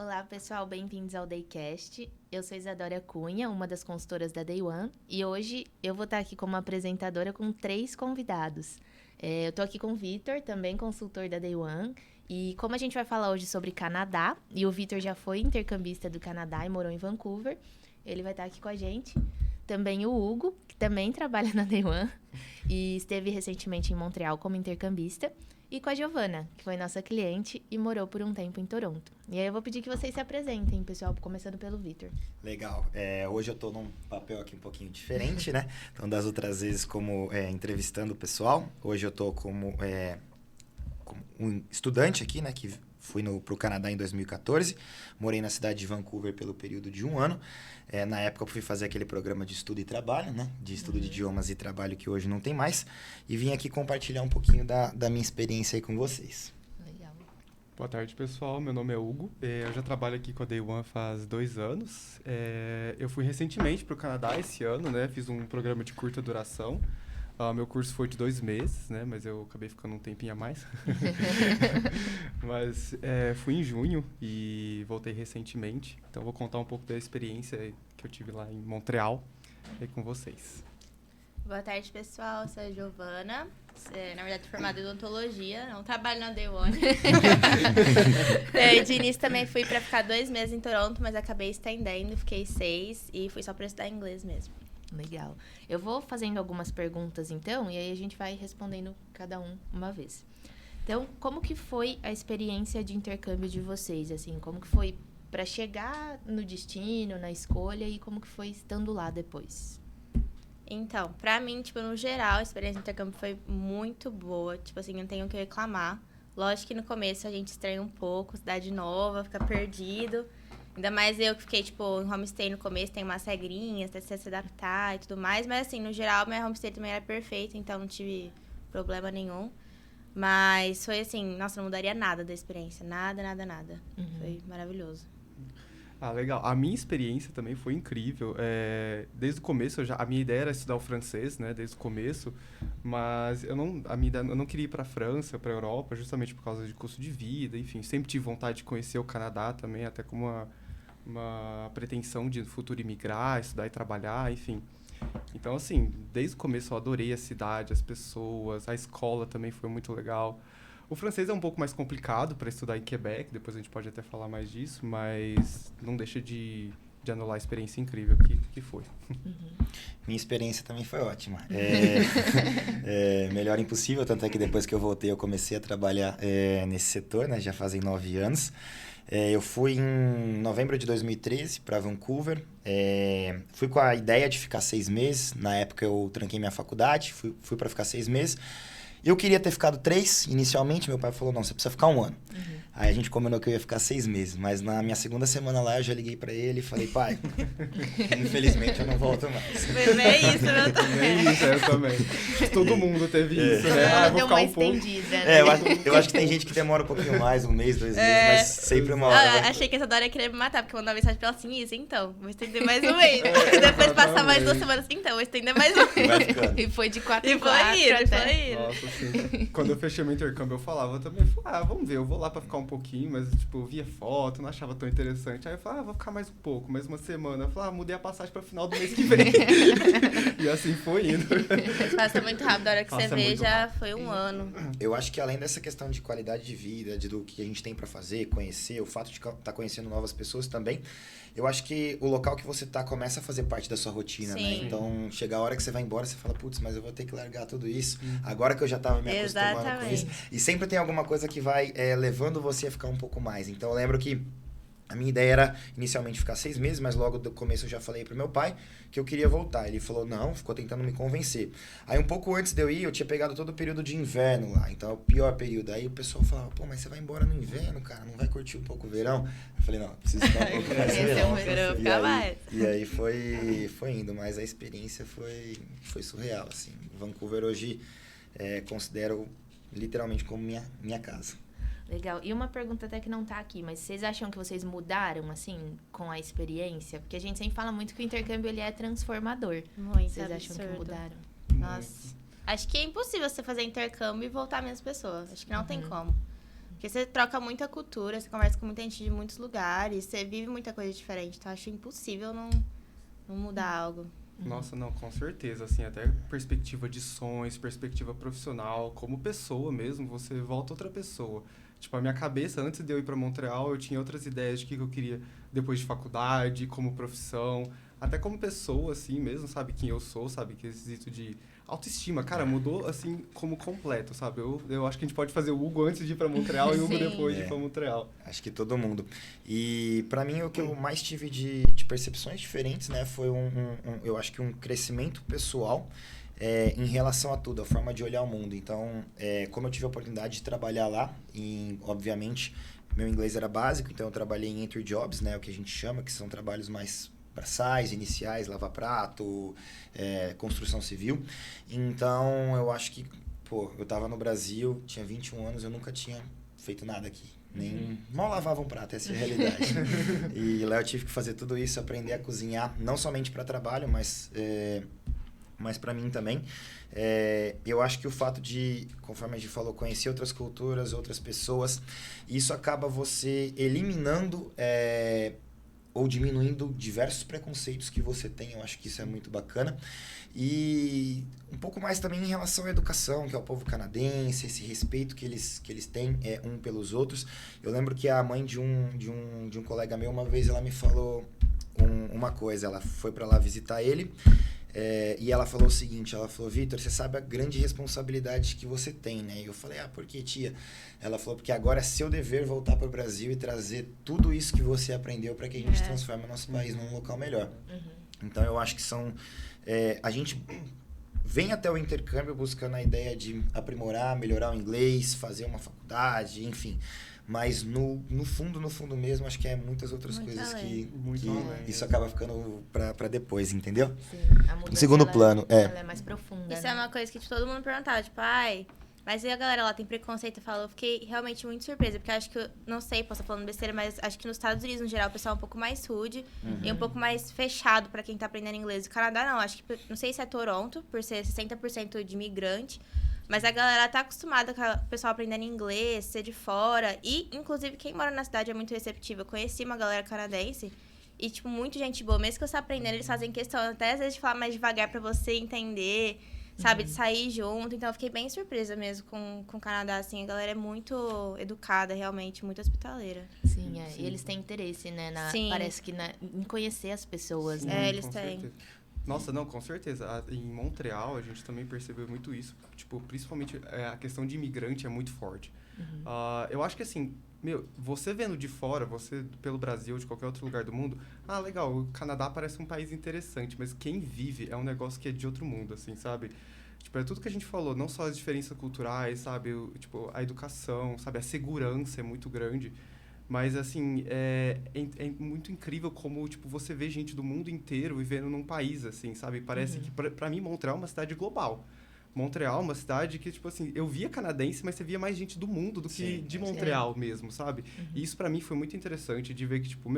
Olá, pessoal, bem-vindos ao Daycast. Eu sou Isadora Cunha, uma das consultoras da Day One, e hoje eu vou estar aqui como apresentadora com 3 convidados. Eu tô aqui com o Vitor, também consultor da Day One, e como a gente vai falar hoje sobre Canadá, e o Vitor já foi intercambista do Canadá e morou em Vancouver, ele vai estar aqui com a gente. Também o Hugo, que também trabalha na Day One, e esteve recentemente em Montreal como intercambista. E com a Giovana, que foi nossa cliente e morou por um tempo em Toronto. E aí eu vou pedir que vocês se apresentem, pessoal, começando pelo Vitor. Legal. Hoje eu estou num papel aqui um pouquinho diferente, né? Então, das outras vezes como entrevistando o pessoal. Hoje eu estou como um estudante aqui, né? Que fui para o Canadá em 2014. Morei na cidade de Vancouver pelo período de 1 ano. Na época eu fui fazer aquele programa de estudo e trabalho, né? De estudo de idiomas e trabalho que hoje não tem mais. E vim aqui compartilhar um pouquinho da minha experiência aí com vocês. Legal. Boa tarde, pessoal. Meu nome é Hugo. Eu já trabalho aqui com a Day One faz 2 anos. Eu fui recentemente para o Canadá esse ano, né? Fiz um programa de curta duração. Meu curso foi de 2 meses, né? Mas eu acabei ficando um tempinho a mais. Mas fui em junho e voltei recentemente. Então, vou contar um pouco da experiência que eu tive lá em Montreal aí com vocês. Boa tarde, pessoal. Eu sou a Giovana. Na verdade, formada em odontologia. Não trabalho na Day One. De início também fui para ficar 2 meses em Toronto, mas acabei estendendo. Fiquei 6 e fui só para estudar inglês mesmo. Legal. Eu vou fazendo algumas perguntas, então, e aí a gente vai respondendo cada um uma vez. Então, como que foi a experiência de intercâmbio de vocês? Assim, como que foi para chegar no destino, na escolha, e como que foi estando lá depois? Então, pra mim, no geral, a experiência de intercâmbio foi muito boa. Não tenho o que reclamar. Lógico que no começo a gente estranha um pouco, cidade nova, fica perdido. Ainda mais eu que fiquei, em homestay no começo, tem umas regrinhas, até se adaptar e tudo mais. Mas, assim, no geral, minha homestay também era perfeita, então não tive problema nenhum. Mas foi assim, nossa, não mudaria nada da experiência. Nada, nada, nada. Uhum. Foi maravilhoso. Legal. A minha experiência também foi incrível. Desde o começo, a minha ideia era estudar o francês, né? Desde o começo. Mas eu não queria ir para a França, para a Europa, justamente por causa de custo de vida. Enfim, sempre tive vontade de conhecer o Canadá também, até como uma pretensão de no futuro imigrar, estudar e trabalhar, enfim. Então, assim, desde o começo eu adorei a cidade, as pessoas, a escola também foi muito legal. O francês é um pouco mais complicado para estudar em Quebec, depois a gente pode até falar mais disso, mas não deixa de anular a experiência incrível que foi. Uhum. Minha experiência também foi ótima. Melhor impossível, tanto é que depois que eu voltei eu comecei a trabalhar nesse setor, né? Já fazem 9 anos. Eu fui em novembro de 2013 para Vancouver. Fui com a ideia de ficar 6 meses. Na época eu tranquei minha faculdade, fui para ficar 6 meses. Eu queria ter ficado 3 inicialmente, meu pai falou, não, você precisa ficar 1 ano. Uhum. Aí a gente combinou que eu ia ficar 6 meses, mas na minha segunda semana lá eu já liguei pra ele e falei, pai, infelizmente eu não volto mais. Foi bem isso, meu também. Nem isso, eu também. Todo mundo teve isso, né? Deu Vou uma ficar um pouco. estendida, né? Eu acho que tem gente que demora um pouquinho mais, 1 mês, 2 meses, mas sempre uma hora. Achei que essa Dora ia querer me matar, porque eu mandei uma mensagem pra ela assim, isso, então, vou estender mais 1 mês. Depois passar mais 2 semanas, então, vou estender mais 1 mês. Vai ficando. E foi de 4 E em 4 foi indo, até. foi indo. Nossa, assim, quando eu fechei meu intercâmbio, eu falava também, vamos ver, eu vou lá pra ficar um pouquinho, mas, eu via foto, não achava tão interessante. Aí eu falava, vou ficar mais um pouco, mais 1 semana. Eu falava, mudei a passagem pra final do mês que vem. E assim foi indo. Mas passa muito rápido, a hora que Passa você vê, muito já rápido. foi 1 ano. Eu acho que além dessa questão de qualidade de vida, do que a gente tem pra fazer, conhecer, o fato de estar conhecendo novas pessoas também, eu acho que o local que você tá começa a fazer parte da sua rotina, né? Sim. Então, chega a hora que você vai embora, você fala, putz, mas eu vou ter que largar tudo isso, agora que eu já tava me acostumando com Exatamente. isso. E sempre tem alguma coisa que vai levando você a ficar um pouco mais. Então, eu lembro que a minha ideia era inicialmente ficar 6 meses, mas logo do começo eu já falei pro meu pai que eu queria voltar. Ele falou, não, ficou tentando me convencer. Aí um pouco antes de eu ir, eu tinha pegado todo o período de inverno lá, então é o pior período. Aí o pessoal falava, pô, mas você vai embora no inverno, cara, não vai curtir um pouco o verão? Eu falei, não, preciso ficar um pouco mais no Esse é verão. um verão, ficar mais. E aí foi indo, mas a experiência foi surreal, assim. Vancouver hoje considero literalmente como minha casa. Legal. E uma pergunta até que não tá aqui, mas vocês acham que vocês mudaram, assim, com a experiência? Porque a gente sempre fala muito que o intercâmbio, ele é transformador. Muito Vocês acham que absurdo. mudaram? Nossa. Acho que é impossível você fazer intercâmbio e voltar a mesma pessoa. Acho que não tem como. Porque você troca muita cultura, você conversa com muita gente de muitos lugares, você vive muita coisa diferente. Então, acho impossível não mudar algo. Nossa, não, com certeza, assim, até perspectiva de sonhos, perspectiva profissional, como pessoa mesmo, você volta outra pessoa. Tipo, a minha cabeça, antes de eu ir para Montreal, eu tinha outras ideias de que eu queria depois de faculdade, como profissão, até como pessoa, assim mesmo, sabe, quem eu sou, sabe, que quesito de autoestima, cara, mudou, assim, como completo, sabe, eu acho que a gente pode fazer o Hugo antes de ir para Montreal e o Hugo depois de ir para Montreal. Acho que todo mundo. E para mim o que eu mais tive de percepções diferentes, né, foi eu acho que um crescimento pessoal em relação a tudo, a forma de olhar o mundo. Então, como eu tive a oportunidade de trabalhar lá, obviamente, meu inglês era básico, então eu trabalhei em entry jobs, né, o que a gente chama, que são trabalhos mais braçais, iniciais, lavar prato, construção civil. Então, eu acho que, eu tava no Brasil, tinha 21 anos, eu nunca tinha feito nada aqui. Mal lavava um prato, essa é a realidade. E lá eu tive que fazer tudo isso, aprender a cozinhar, não somente para trabalho, mas para mim também. Eu acho que o fato de, conforme a gente falou, conhecer outras culturas, outras pessoas, isso acaba você eliminando ou diminuindo diversos preconceitos que você tem. Eu acho que isso é muito bacana. E um pouco mais também em relação à educação, que é o povo canadense, esse respeito que eles têm um pelos outros. Eu lembro que a mãe de um colega meu, uma vez, ela me falou uma coisa. Ela foi para lá visitar ele e ela falou o seguinte, ela falou: Vitor, você sabe a grande responsabilidade que você tem, né? E eu falei: por que, tia? Ela falou: porque agora é seu dever voltar para o Brasil e trazer tudo isso que você aprendeu para que a gente transforme o nosso país num local melhor. Então, eu acho que a gente vem até o intercâmbio buscando a ideia de aprimorar, melhorar o inglês, fazer uma faculdade, enfim. Mas no fundo mesmo, acho que é muitas outras coisas que isso acaba ficando pra depois, entendeu? Sim, a mudança, no segundo plano, ela é mais profunda. Isso é uma coisa que todo mundo perguntava, tipo, mas e a galera lá tem preconceito? Eu falo, eu fiquei realmente muito surpresa, porque eu acho que, não sei, posso estar falando besteira, mas acho que nos Estados Unidos, no geral, o pessoal é um pouco mais rude e um pouco mais fechado pra quem tá aprendendo inglês. No Canadá, não, acho que, não sei se é Toronto, por ser 60% de imigrante, mas a galera tá acostumada com o pessoal aprendendo inglês, ser de fora, e, inclusive, quem mora na cidade é muito receptivo. Eu conheci uma galera canadense e, tipo, muito gente boa. Mesmo que você aprendendo, eles fazem questão até, às vezes, de falar mais devagar pra você entender, sabe? De sair junto. Então, eu fiquei bem surpresa mesmo com o Canadá, assim. A galera é muito educada, realmente, muito hospitaleira. Sim, e eles têm interesse, né? Parece que em conhecer as pessoas, né? Eles têm. Certeza. Nossa, não, com certeza. Em Montreal, a gente também percebeu muito isso. Tipo, principalmente a questão de imigrante é muito forte. Eu acho que, assim, você vendo de fora, você pelo Brasil ou de qualquer outro lugar do mundo, legal, o Canadá parece um país interessante, mas quem vive é um negócio que é de outro mundo, assim, sabe? Tipo, é tudo que a gente falou, não só as diferenças culturais, sabe? Tipo, a educação, sabe? A segurança é muito grande. Mas, assim, é muito incrível como, tipo, você vê gente do mundo inteiro vivendo num país, assim, sabe? Parece que, pra mim, Montreal é uma cidade global. Montreal é uma cidade que, tipo assim, eu via canadense, mas você via mais gente do mundo do que de Montreal mesmo, sabe? E isso, pra mim, foi muito interessante de ver que, tipo,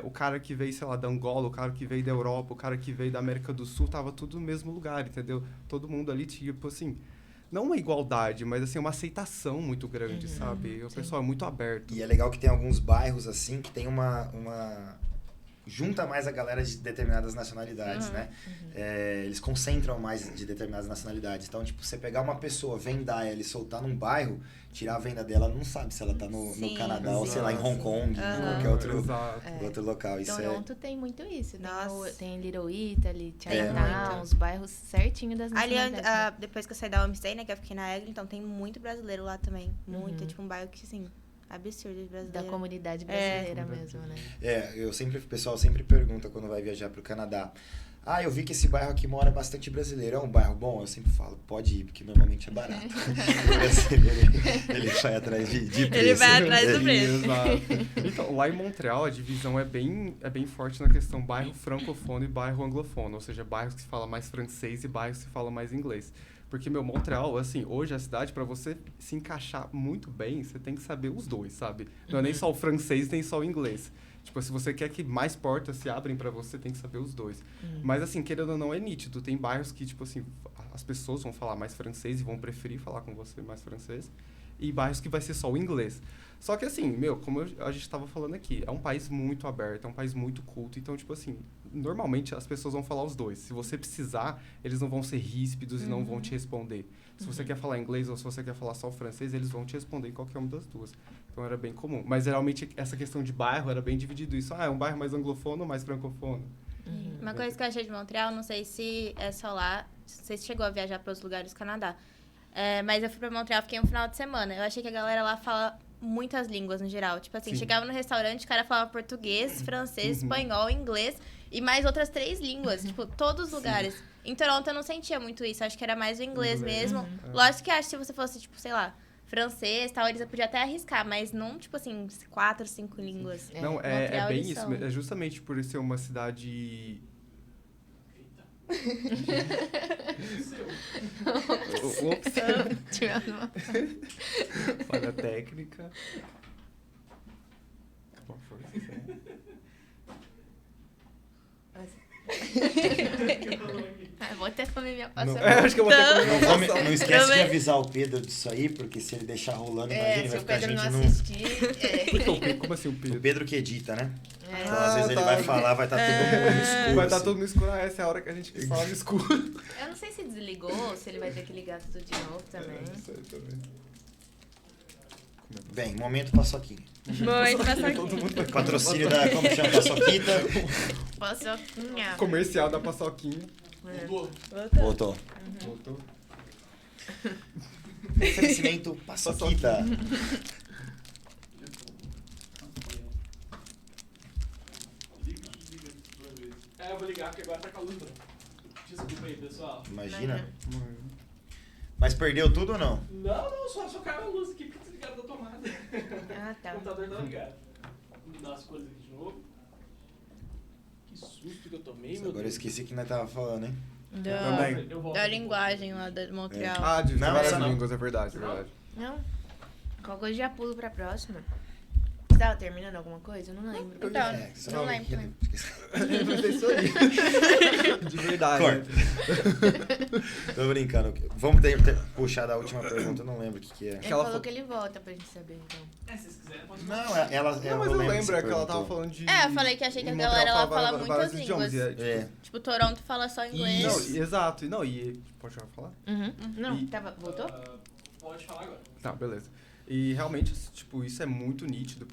o cara que veio, sei lá, da Angola, o cara que veio da Europa, o cara que veio da América do Sul, tava tudo no mesmo lugar, entendeu? Todo mundo ali, tipo, assim... Não uma igualdade, mas assim, uma aceitação muito grande, sabe? O pessoal é muito aberto. E é legal que tem alguns bairros, assim, que tem junta mais a galera de determinadas nacionalidades, né? Eles concentram mais de determinadas nacionalidades. Então, tipo, você pegar uma pessoa, vendar ela e soltar num bairro, tirar a venda dela, ela não sabe se ela tá no Canadá ou, sei lá, em Hong Kong, em qualquer outro local. Isso Toronto tem muito isso. Nossa. Tem Little Italy, Chinatown, os bairros certinho das nacionalidades. Ali, depois que eu saí da Homestay, né, que eu fiquei na Eglinton, então tem muito brasileiro lá também. Muito. É tipo um bairro que, assim... absurdo de brasileiro. Da comunidade brasileira mesmo, né? O pessoal sempre pergunta quando vai viajar pro Canadá: eu vi que esse bairro aqui mora bastante brasileiro, é um bairro bom? Eu sempre falo: pode ir, porque normalmente é barato. ele vai atrás de preço. Ele vai atrás do preço. Exato. Então, lá em Montreal, a divisão é bem forte na questão bairro francofono e bairro anglofono, ou seja, bairros que se fala mais francês e bairros que se fala mais inglês. Porque, Montreal, assim, hoje a cidade, pra você se encaixar muito bem, você tem que saber os dois, sabe? Não é nem só o francês, nem só o inglês. Tipo, se você quer que mais portas se abrem pra você, tem que saber os dois. Mas, assim, querendo ou não, é nítido. Tem bairros que, tipo assim, as pessoas vão falar mais francês e vão preferir falar com você mais francês. E bairros que vai ser só o inglês. Só que, assim, como a gente tava falando aqui, é um país muito aberto, é um país muito culto. Então, tipo assim, normalmente as pessoas vão falar os dois. Se você precisar, eles não vão ser ríspidos e não vão te responder. Se você quer falar inglês ou se você quer falar só o francês, eles vão te responder em qualquer uma das duas. Então, era bem comum. Mas, geralmente, essa questão de bairro era bem dividido isso. É um bairro mais anglofono ou mais francofono? Uma coisa que eu achei de Montreal, não sei se é só lá, não sei se chegou a viajar para outros lugares do Canadá. Mas eu fui pra Montreal, fiquei um final de semana. Eu achei que a galera lá fala muitas línguas no geral. Tipo assim, chegava no restaurante, o cara falava português, francês, espanhol, inglês e mais outras 3 línguas. Tipo, todos os lugares. Em Toronto eu não sentia muito isso, acho que era mais o inglês mesmo. Lógico que acho que se você fosse, tipo, sei lá, francês, tal, eles podiam até arriscar, mas não, tipo assim, 4, 5 línguas. Não, Montreal, bem eles isso. são. É justamente por ser uma cidade... Falha técnica. Qual foi? Vou até comer minha Não, paçoca. acho que eu vou ter que Não esquece de avisar o Pedro disso aí, porque se ele deixar rolando, imagina, Se vai o ficar a Pedro gente não no... assistir... Como assim o O Pedro? Pedro que edita, né? É. Então, às vezes ele tá. vai falar, vai estar todo mundo no escuro. Vai estar assim. todo no escuro. Essa é a hora que a gente fala no escuro. Eu não sei se desligou, se ele vai ter que ligar tudo de novo também. Não sei também. Bem, momento paçoquinha. Muito paçoquinha. Todo mundo vai Patrocínio da, como chama, paçoquita. Paçoquinha. Comercial da paçoquinha. Voltou. Voltou. Oferecimento paçoquita. Eu vou ligar porque agora tá com a luz. Desculpa aí, pessoal. Imagina. Mas perdeu tudo ou não? Não, só caiu a luz aqui porque desligaram da tomada. Ah, tá. O computador tá ligado. Vou mudar as coisas aqui de novo. Que susto que eu tomei, meu Agora eu Deus. esqueci que nós tava falando, hein? Também. Eu volto. Da linguagem lá de Montreal. Ah, de Não, várias essa não. línguas, é verdade, é verdade. Não. Qualquer coisa já pulo pra próxima. Você tava terminando alguma coisa? Eu não lembro. Então, só não lembro também. É isso aí. De verdade. Corta. Tô brincando. Vamos puxar da última pergunta, eu não lembro o que é. Ele ela falou fa- que ele volta pra gente saber, então. Se vocês quiserem, pode Não, falar. ela Não, mas eu lembro, é que ela tava falando de... Eu falei que achei que a em galera Montreal lá fala vários muitas idiomas, línguas. e É. Tipo, Toronto fala só inglês. Isso. Exato. Não, e... Pode falar? Não, E- voltou? Pode falar agora. Tá, beleza. E realmente, tipo, isso é muito nítido,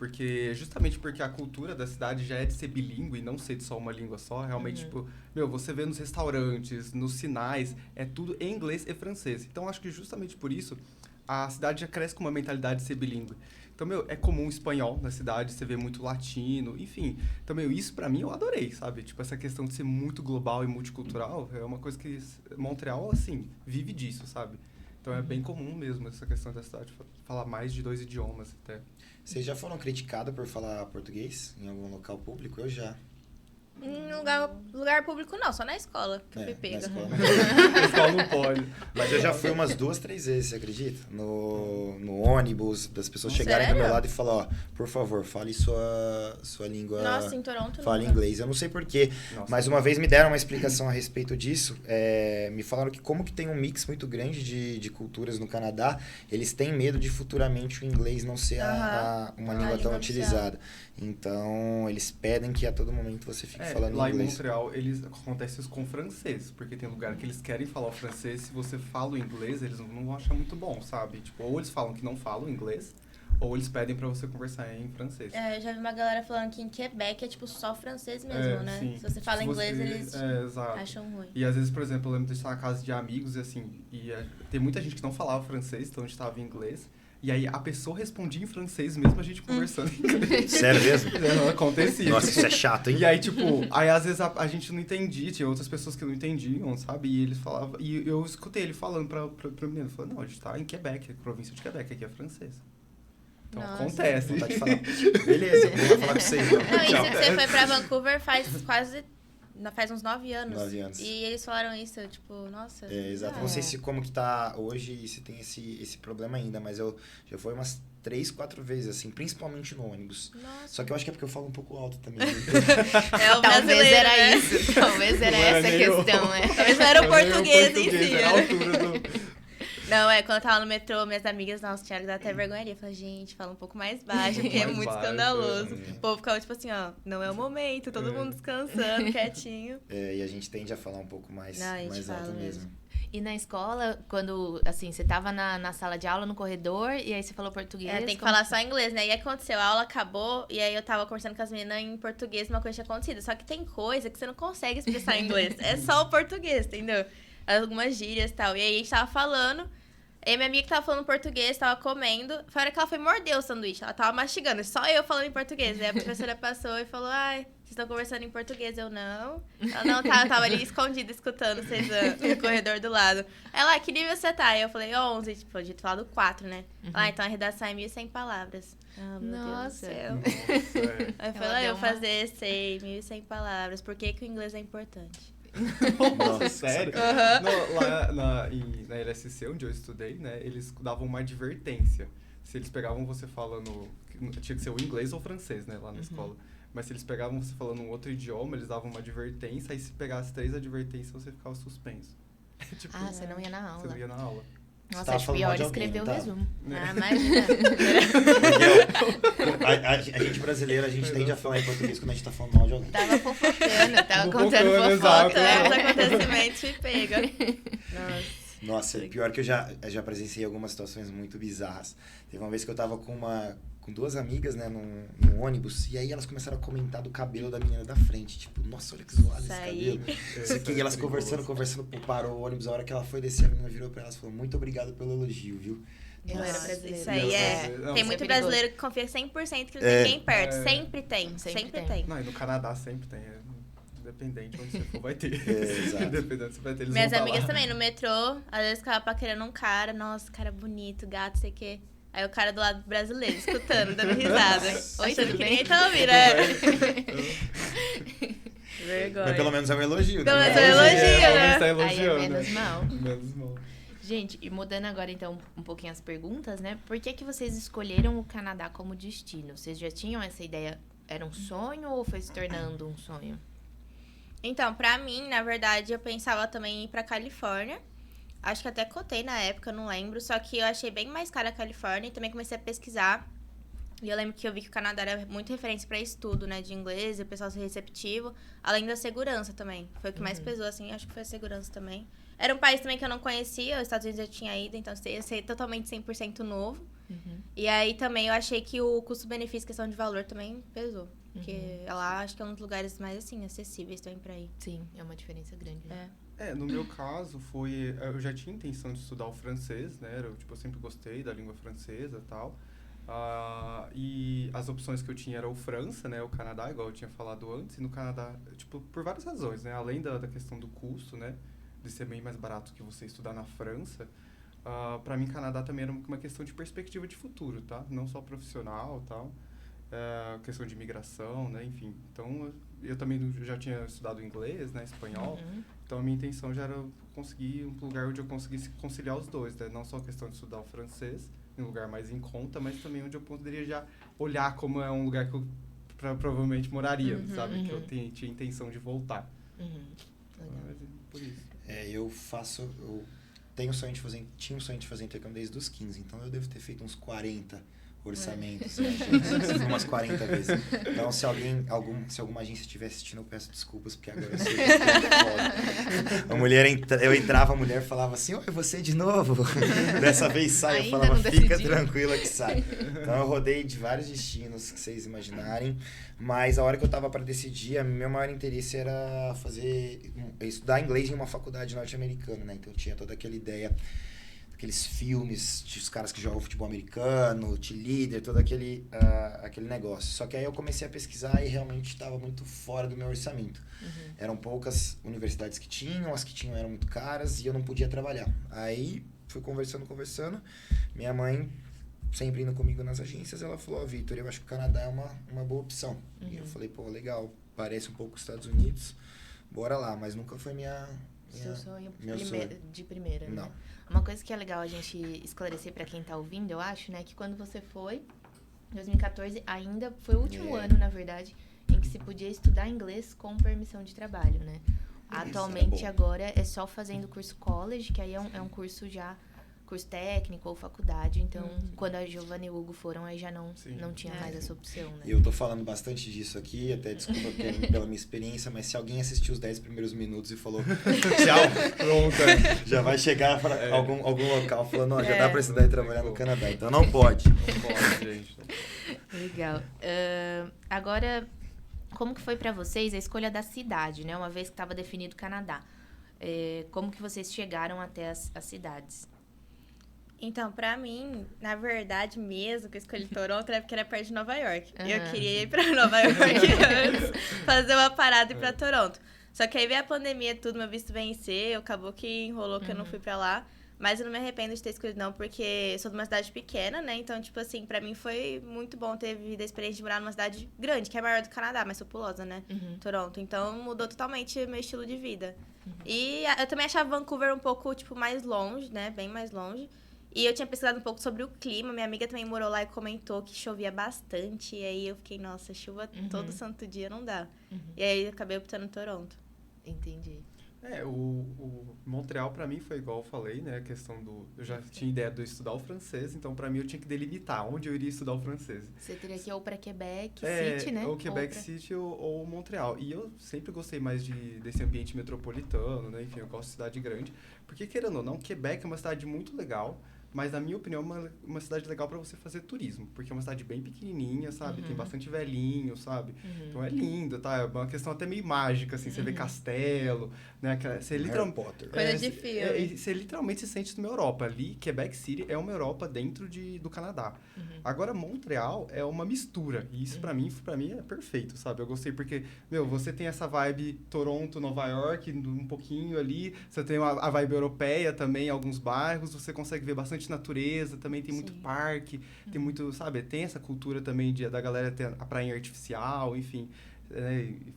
justamente porque a cultura da cidade já é de ser bilíngue e não ser de só uma língua só. Realmente, tipo, você vê nos restaurantes, nos sinais, é tudo em inglês e francês. Então, acho que justamente por isso, a cidade já cresce com uma mentalidade de ser bilíngue. Então, é comum espanhol na cidade, você vê muito latino, enfim. Então, isso pra mim eu adorei, sabe? Tipo, essa questão de ser muito global e multicultural é uma coisa que Montreal, assim, vive disso, sabe? Então é bem comum mesmo essa questão da cidade falar mais de 2 idiomas até. Vocês já foram criticados por falar português em algum local público? Eu já. Em lugar público não, só na escola que eu fui Na pega. escola. O pessoal não pode. Mas eu já fui umas 2, 3 vezes, você acredita? No ônibus, das pessoas chegarem do Sério? meu lado e falar, ó, por favor, fale sua língua. Nossa, em Toronto Fale nunca. inglês. Eu não sei porquê, Nossa. mas uma vez me deram uma explicação a respeito disso. Me falaram que como que tem um mix muito grande de culturas no Canadá, eles têm medo de futuramente o inglês não ser uma língua tão língua utilizada. Então, eles pedem que a todo momento você fique falando lá em inglês. Montreal, acontece isso com o francês, porque tem lugar que eles querem falar o francês, se você fala o inglês, eles não vão achar muito bom, sabe? Tipo, ou eles falam que não falam inglês, ou eles pedem pra você conversar em francês. Eu já vi uma galera falando que em Quebec é tipo só francês mesmo, né? Sim. Se você fala inglês, eles exato. acham ruim. E às vezes, por exemplo, eu lembro de estar na casa de amigos e assim, tem muita gente que não falava francês, então a gente tava em inglês. E aí a pessoa respondia em francês mesmo a gente conversando em inglês. Sério mesmo? Acontecia. Nossa, isso é chato, hein? E aí, tipo, às vezes a gente não entendia, tinha outras pessoas que não entendiam, sabe? E eles falavam, e eu escutei ele falando pro menino, falando, não, a gente tá em Quebec, província de Quebec, aqui é francês. Então Nossa. acontece. Vontade de falar. Beleza, vou lá falar com vocês. Então. Não, e Tchau. se você foi pra Vancouver faz quase faz uns 9 anos. 9 anos. E eles falaram isso, tipo, nossa. Exato. Não sei se como que tá hoje e se tem esse problema ainda, mas eu já fui umas 3, 4 vezes, assim, principalmente no ônibus. Nossa. Só que eu acho que é porque eu falo um pouco alto também. É o Talvez brasileiro, era né? isso. Talvez era Não era essa a nem o- questão, né? Talvez não era o português em si, era a né? altura do... Não, quando eu tava no metrô, minhas amigas, nossa, tinha que dar até vergonha. Eu falei, gente, fala um pouco mais baixo, Um pouco porque é mais muito baixo, escandaloso. é. O povo ficava tipo assim, ó, não é o momento, todo mundo descansando, quietinho. E a gente tende a falar um pouco mais, Não, a gente mais alto fala mesmo. E na escola, quando, assim, você tava na sala de aula, no corredor, e aí você falou português. Tem que como- falar só inglês, né? E aí aconteceu, a aula acabou, e aí eu tava conversando com as meninas em português, uma coisa tinha acontecido. Só que tem coisa que você não consegue expressar em inglês. É só o português, entendeu? Algumas gírias e tal. E aí a gente tava falando, e a minha amiga que tava falando português, tava comendo. Foi a hora que ela foi morder o sanduíche. Ela tava mastigando, só eu falando em português. Aí a professora passou e falou, ai, vocês estão conversando em português? Eu não. Ela não, eu tava ali escondida, escutando vocês no corredor do lado. Ela, que nível você tá? Aí eu falei, 11. Tipo, eu tinha falado 4, né? Então a redação é 1.100 palavras. Ah, meu Deus do Nossa. céu. Nossa, é. Aí eu Ela falei, deu eu uma- fazer essay, 1.100 palavras. Por que que o inglês é importante? Nossa, sério? Aham. No, lá na LSC, onde eu estudei, né, eles davam uma advertência. Se eles pegavam você falando... Tinha que ser o inglês ou o francês, né, lá na escola. Mas se eles pegavam você falando um outro idioma, eles davam uma advertência, aí se pegasse 3 advertências, você ficava suspenso. Tipo, Ah, você não ia na você aula. não ia na aula. Nossa, tava acho falando pior mal de alguém, escrever o não tava? resumo. Ah, imagina. Porque a gente brasileiro, a gente tende a falar em português quando a gente tá falando mal de alguém. Tava fofocando, tava Fofocando, contando exato. fofoca. É, os acontecimentos me pegam. Nossa. Nossa, pior que eu já presenciei algumas situações muito bizarras. Teve uma vez que eu tava com 2 amigas, né, num ônibus, e aí elas começaram a comentar do cabelo da menina da frente. Tipo, nossa, olha que zoado esse Isso aí. cabelo. Isso aqui, e elas conversando, pô, parou o ônibus, a hora que ela foi descer, a menina virou pra elas e falou, muito obrigado pelo elogio, viu? Eu era Nossa, brasileira. isso aí é. Não, Tem isso muito é perigoso. brasileiro que confia 100% que não tem ninguém perto. É. Sempre tem. Sempre Sempre tem. tem. Não, e no Canadá sempre tem. Independente de onde você for, vai ter. Exato. Independente você vai ter, eles Minhas vão tá amigas lá. também, no metrô, às vezes ficava paquerando um cara, nossa, cara bonito, gato, sei o quê. Aí o cara do lado brasileiro, escutando, dando risada. Oi, Achando tudo que bem? ninguém tá ouvindo, é. Vergonha. Mas pelo menos é um elogio, Pelo né? menos é um elogio, pelo né? menos tá Aí é elogiando. menos mal. Menos mal. Gente, e mudando agora então um pouquinho as perguntas, né? Por que vocês escolheram o Canadá como destino? Vocês já tinham essa ideia? Era um sonho ou foi se tornando um sonho? Então, pra mim, na verdade, eu pensava também em ir pra Califórnia. Acho que até cotei na época, não lembro. Só que eu achei bem mais cara a Califórnia e também comecei a pesquisar. E eu lembro que eu vi que o Canadá era muito referência pra estudo, né, de inglês, e o pessoal ser receptivo. Além da segurança também. Foi o que mais pesou, assim, acho que foi a segurança também. Era um país também que eu não conhecia, os Estados Unidos eu tinha ido, então ia ser totalmente 100% novo. E aí também eu achei que o custo-benefício, questão de valor, também pesou. Porque lá acho que é um dos lugares mais, assim, acessíveis também pra ir. Sim, é uma diferença grande. Né? No meu caso, foi... Eu já tinha intenção de estudar o francês, né? Eu sempre gostei da língua francesa e tal. E as opções que eu tinha eram o França, né? O Canadá, igual eu tinha falado antes. E no Canadá, tipo, por várias razões, né? Além da questão do custo, né? De ser bem mais barato que você estudar na França. Pra mim, Canadá também era uma questão de perspectiva de futuro, tá? Não só profissional e tal. Questão de imigração, né? Enfim, então eu também já tinha estudado inglês, né? Espanhol. Então a minha intenção já era conseguir um lugar onde eu conseguisse conciliar os dois, né? Não só a questão de estudar o francês, em um lugar mais em conta, mas também onde eu poderia já olhar como é um lugar que eu provavelmente moraria, sabe? Que eu tinha intenção de voltar. Legal. Mas, por isso. Eu tinha o sonho de fazer intercâmbio desde os 15, então eu devo ter feito uns 40 orçamentos, né, gente? Umas 40 vezes. Então, se alguma agência estiver assistindo, eu peço desculpas, porque agora eu sei que é foda. Eu entrava, a mulher falava assim, oi, você de novo? Dessa vez sai, eu Ainda falava, não fica decidi." tranquila que sai. Então, eu rodei de vários destinos que vocês imaginarem, mas a hora que eu tava para decidir, meu maior interesse era estudar inglês em uma faculdade norte-americana, né? Então, eu tinha toda aquela ideia, aqueles filmes de os caras que jogam futebol americano, cheerleader, todo aquele negócio. Só que aí eu comecei a pesquisar e realmente estava muito fora do meu orçamento. Eram poucas universidades que tinham, as que tinham eram muito caras e eu não podia trabalhar. Aí fui conversando. Minha mãe, sempre indo comigo nas agências, ela falou, Vitor, eu acho que o Canadá é uma boa opção. E eu falei, pô, legal, parece um pouco os Estados Unidos. bora lá, mas nunca foi Seu sonho meu sonho. de primeira, né? Não. Uma coisa que é legal a gente esclarecer pra quem tá ouvindo, eu acho, né? Que quando você foi, 2014, ainda foi o último ano, na verdade, em que se podia estudar inglês com permissão de trabalho, né? Atualmente, agora, é só fazendo curso college, que aí é um curso já... curso técnico ou faculdade. Então, quando a Giovana e o Hugo foram, aí já não tinha mais essa opção, né? E eu tô falando bastante disso aqui, até desculpa pela minha experiência, mas se alguém assistiu os 10 primeiros minutos e falou tchau, pronto, já vai chegar para algum local falando, ó, já dá pra estudar e trabalhar no Canadá, então não pode. Não pode, gente. Legal. Agora, como que foi pra vocês a escolha da cidade, né? Uma vez que estava definido o Canadá. Como que vocês chegaram até as cidades? Então, pra mim, na verdade mesmo, que eu escolhi Toronto era porque era perto de Nova York. E eu queria ir pra Nova York antes, fazer uma parada e ir pra Toronto. Só que aí veio a pandemia, tudo, meu visto venceu, acabou que enrolou que eu não fui pra lá. Mas eu não me arrependo de ter escolhido não, porque eu sou de uma cidade pequena, né? Então, tipo assim, pra mim foi muito bom ter vivido a experiência de morar numa cidade grande, que é a maior do Canadá, mas populosa, né? Toronto. Então, mudou totalmente meu estilo de vida. E eu também achava Vancouver um pouco, tipo, mais longe, né? Bem mais longe. E eu tinha pesquisado um pouco sobre o clima. Minha amiga também morou lá e comentou que chovia bastante. E aí eu fiquei, nossa, chuva todo santo dia não dá. E aí eu acabei optando Toronto. Entendi. O Montreal pra mim foi igual eu falei, né? A questão do... Eu já tinha ideia de eu estudar o francês, então pra mim eu tinha que delimitar onde eu iria estudar o francês. Você teria que ir ou pra Quebec City, né? Ou Quebec City ou Montreal. E eu sempre gostei mais desse ambiente metropolitano, né? Enfim, eu gosto de cidade grande. Porque, querendo ou não, Quebec é uma cidade muito legal, mas, na minha opinião, uma cidade legal pra você fazer turismo. Porque é uma cidade bem pequenininha, sabe? Tem bastante velhinho, sabe? Então é lindo, tá? É uma questão até meio mágica, assim. Você vê castelo, né? Você Harry Potter. Coisa de filme. Você literalmente se sente numa Europa. Ali, Quebec City é uma Europa dentro do Canadá. Agora, Montreal é uma mistura. E isso, pra mim, é perfeito, sabe? Eu gostei porque, você tem essa vibe Toronto, Nova York, um pouquinho ali. Você tem a vibe europeia também, alguns bairros. Você consegue ver bastante natureza, também tem muito parque, tem muito, sabe, tem essa cultura também da galera ter a praia artificial, enfim,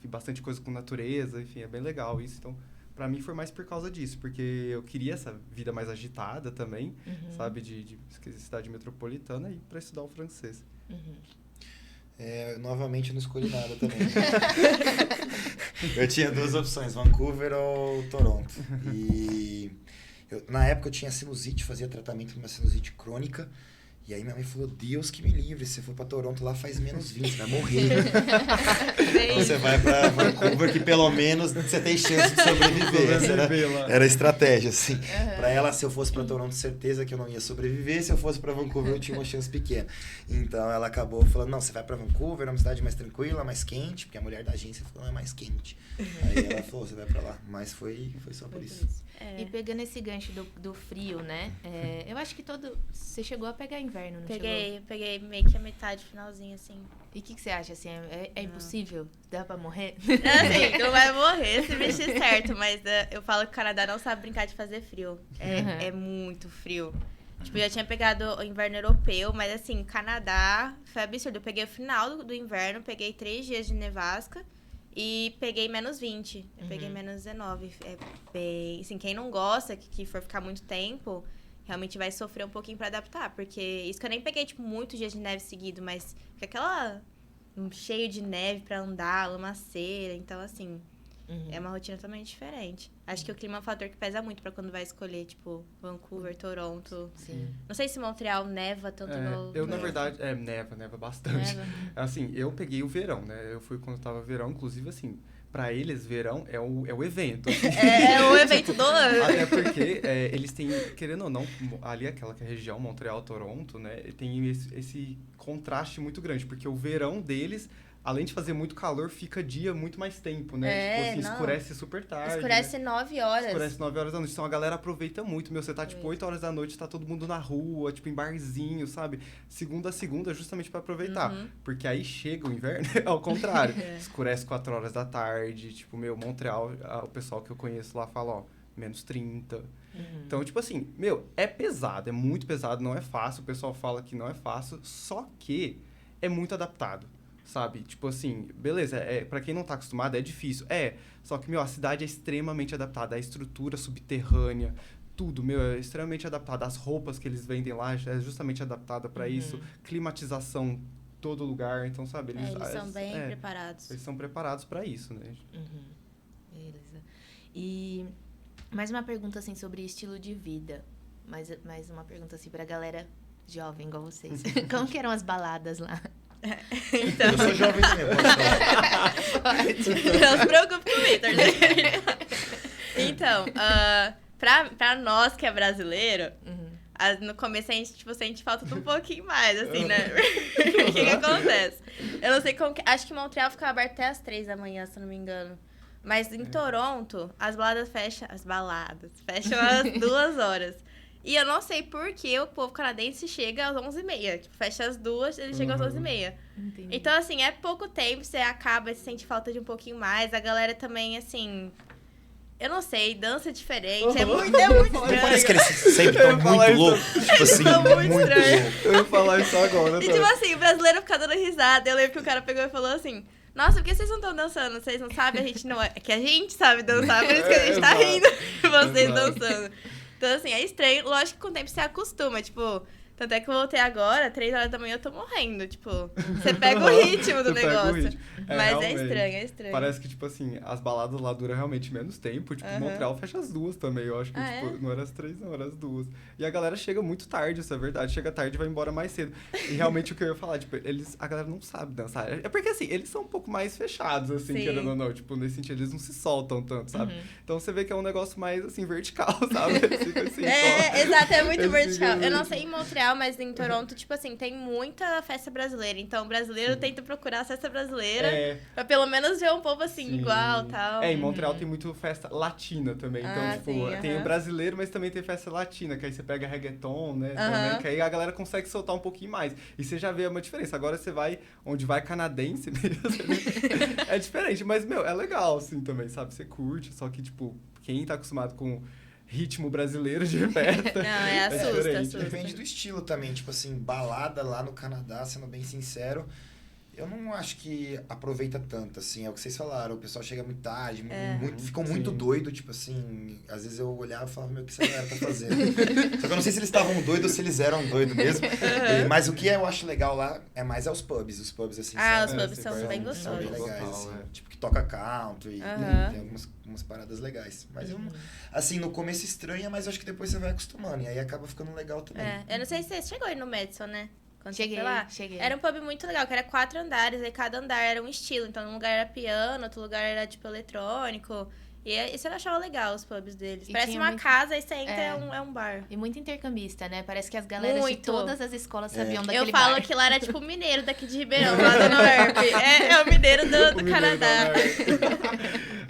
bastante coisa com natureza, enfim, é bem legal isso. Então, pra mim foi mais por causa disso, porque eu queria essa vida mais agitada também, sabe, de cidade metropolitana e pra estudar o francês. Novamente eu não escolhi nada também. Eu tinha duas opções, Vancouver ou Toronto. E na época eu tinha sinusite, fazia tratamento de uma sinusite crônica. E aí minha mãe falou, Deus que me livre, se você for pra Toronto lá faz menos 20, você vai morrer. Então você vai pra Vancouver que pelo menos você tem chance de sobreviver. Essa era a estratégia, assim. Pra ela, se eu fosse pra Toronto, certeza que eu não ia sobreviver. Se eu fosse pra Vancouver, eu tinha uma chance pequena. Então ela acabou falando, não, você vai pra Vancouver, é uma cidade mais tranquila, mais quente, porque a mulher da agência falou, não, é mais quente. Aí ela falou, você vai pra lá. Mas foi só por isso. E pegando esse gancho do frio, né? Eu acho que você chegou a pegar inverno, não chegou? Peguei meio que a metade, finalzinho, assim. E o que você acha, assim? É impossível? Dá pra morrer? Assim, não vai morrer se mexer certo, mas eu falo que o Canadá não sabe brincar de fazer frio. É muito frio. Tipo, eu já tinha pegado o inverno europeu, mas assim, Canadá foi absurdo. Eu peguei o final do inverno, peguei 3 dias de nevasca. E peguei menos 20. Eu peguei menos 19. É bem... Assim, quem não gosta, que for ficar muito tempo, realmente vai sofrer um pouquinho pra adaptar. Porque isso que eu nem peguei, tipo, muitos dias de neve seguido, mas fica aquela... cheio de neve pra andar, lamaceira. Então, assim, é uma rotina totalmente diferente. Acho que o clima é um fator que pesa muito pra quando vai escolher, tipo, Vancouver, Toronto. Sim. Não sei se Montreal neva tanto Eu, na verdade, neva bastante. Neva. Assim, eu peguei o verão, né? Eu fui quando tava verão, inclusive, assim, pra eles, verão é o evento. Assim. É o evento do ano. Até porque eles têm, querendo ou não, ali aquela que é a região, Montreal, Toronto, né? Tem esse contraste muito grande, porque o verão deles... Além de fazer muito calor, fica dia muito mais tempo, né? Tipo assim, escurece super tarde. Escurece 9 horas. Escurece 9 horas da noite. Então a galera aproveita muito. Você tá, tipo, 8 horas da noite, tá todo mundo na rua, tipo, em barzinho, sabe? Segunda a segunda, justamente pra aproveitar. Porque aí chega o inverno, ao contrário. Escurece 4 horas da tarde. Tipo, Montreal, o pessoal que eu conheço lá fala, ó, menos 30. Então, tipo assim, é pesado, é muito pesado, não é fácil. O pessoal fala que não é fácil, só que é muito adaptado. sabe? Tipo assim, beleza, pra quem não tá acostumado é difícil. Só que, a cidade é extremamente adaptada. A estrutura subterrânea, tudo, é extremamente adaptado. As roupas que eles vendem lá é justamente adaptada para isso. Climatização, todo lugar. Então, sabe? Eles são bem preparados. Eles são preparados para isso, né? Beleza. E mais uma pergunta, assim, sobre estilo de vida. Mais uma pergunta, assim, pra galera jovem, igual vocês. Como que eram as baladas lá? Então... Eu sou jovem também, posso falar. Não se preocupe com o Victor, né? Então, pra nós que é brasileiro, no começo a gente, tipo, sente falta de um pouquinho mais, assim, né? O que acontece? Eu não sei como que... Acho que Montreal fica aberto até às 3 da manhã, se eu não me engano. Mas em Toronto, as baladas fecham às 2 horas. E eu não sei por que o povo canadense chega às 11h30. Tipo, fecha às 2, ele chega às 11h30. Entendi. Então, assim, é pouco tempo, você acaba, você sente falta de um pouquinho mais. A galera também, assim... Eu não sei, dança diferente. É muito estranho. Parece que eles sempre estão muito loucos. Tipo assim, Tão muito muito estranho. loucos. Eu ia falar isso agora. E tipo assim, o brasileiro fica dando risada. Eu lembro que o cara pegou e falou assim... Nossa, por que vocês não estão dançando? Vocês não sabem? A gente não é... É que a gente sabe dançar, por isso que a gente tá rindo de vocês dançando. Então, assim, é estranho. Lógico que com o tempo você acostuma, tipo... Tanto é que eu voltei agora, 3 horas da manhã eu tô morrendo, tipo... Você pega o ritmo do Você pega o negócio. ritmo. Mas Realmente. é estranho. Parece que, tipo assim, as baladas lá duram realmente menos tempo. Tipo, Montreal fecha às 2 também. Eu acho que, não era às 3, não, era às 2. E a galera chega muito tarde, isso é verdade. Chega tarde e vai embora mais cedo. E realmente o que eu ia falar, tipo, a galera não sabe dançar. É porque, assim, eles são um pouco mais fechados, assim, querendo ou não. Tipo, nesse sentido, eles não se soltam tanto, sabe? Então você vê que é um negócio mais, assim, vertical, sabe? Eles ficam assim, exato, é muito Eles vertical. ficam Eu não sei em Montreal, mas em Toronto, tipo assim, tem muita festa brasileira. Então o brasileiro tenta procurar a festa brasileira pra pelo menos ver um povo assim, igual e tal. Em Montreal tem muito festa latina também. Então, tipo, tem o brasileiro, mas também tem festa latina, que aí você pega reggaeton, né? Também, que aí a galera consegue soltar um pouquinho mais. E você já vê uma diferença. Agora você vai onde vai canadense mesmo. É diferente, mas, é legal, assim, também, sabe? Você curte, só que, tipo, quem tá acostumado com ritmo brasileiro de festa. Não, assusta. Depende do estilo também. Tipo assim, balada lá no Canadá, sendo bem sincero, eu não acho que aproveita tanto, assim. É o que vocês falaram. O pessoal chega muito tarde, ficam muito doido, tipo assim. Às vezes eu olhava e falava, o que essa galera tá fazendo? Só que eu não sei se eles estavam doidos ou se eles eram doidos mesmo. Mas o que eu acho legal lá é mais os pubs. Os pubs, assim, os pubs são bem são gostosos. bem legais, Total, assim. Tipo, que toca country, tem algumas paradas legais. Mas eu, assim, no começo estranha, mas eu acho que depois você vai acostumando. E aí acaba ficando legal também. Eu não sei se você chegou aí no Madison, né? Quando Cheguei, você foi lá. cheguei. Era um pub muito legal, que era 4 andares, aí cada andar era um estilo. Então, um lugar era piano, outro lugar era, tipo, eletrônico. E isso eu achava legal, os pubs deles. E Parece tinha uma muito- casa e você entra, é um bar. E muito intercambista, né? Parece que as galeras de Muito. todas as escolas sabiam daquele Eu falo bar. que lá era, tipo, mineiro daqui de Ribeirão, lá do Norte. É o mineiro do Canadá.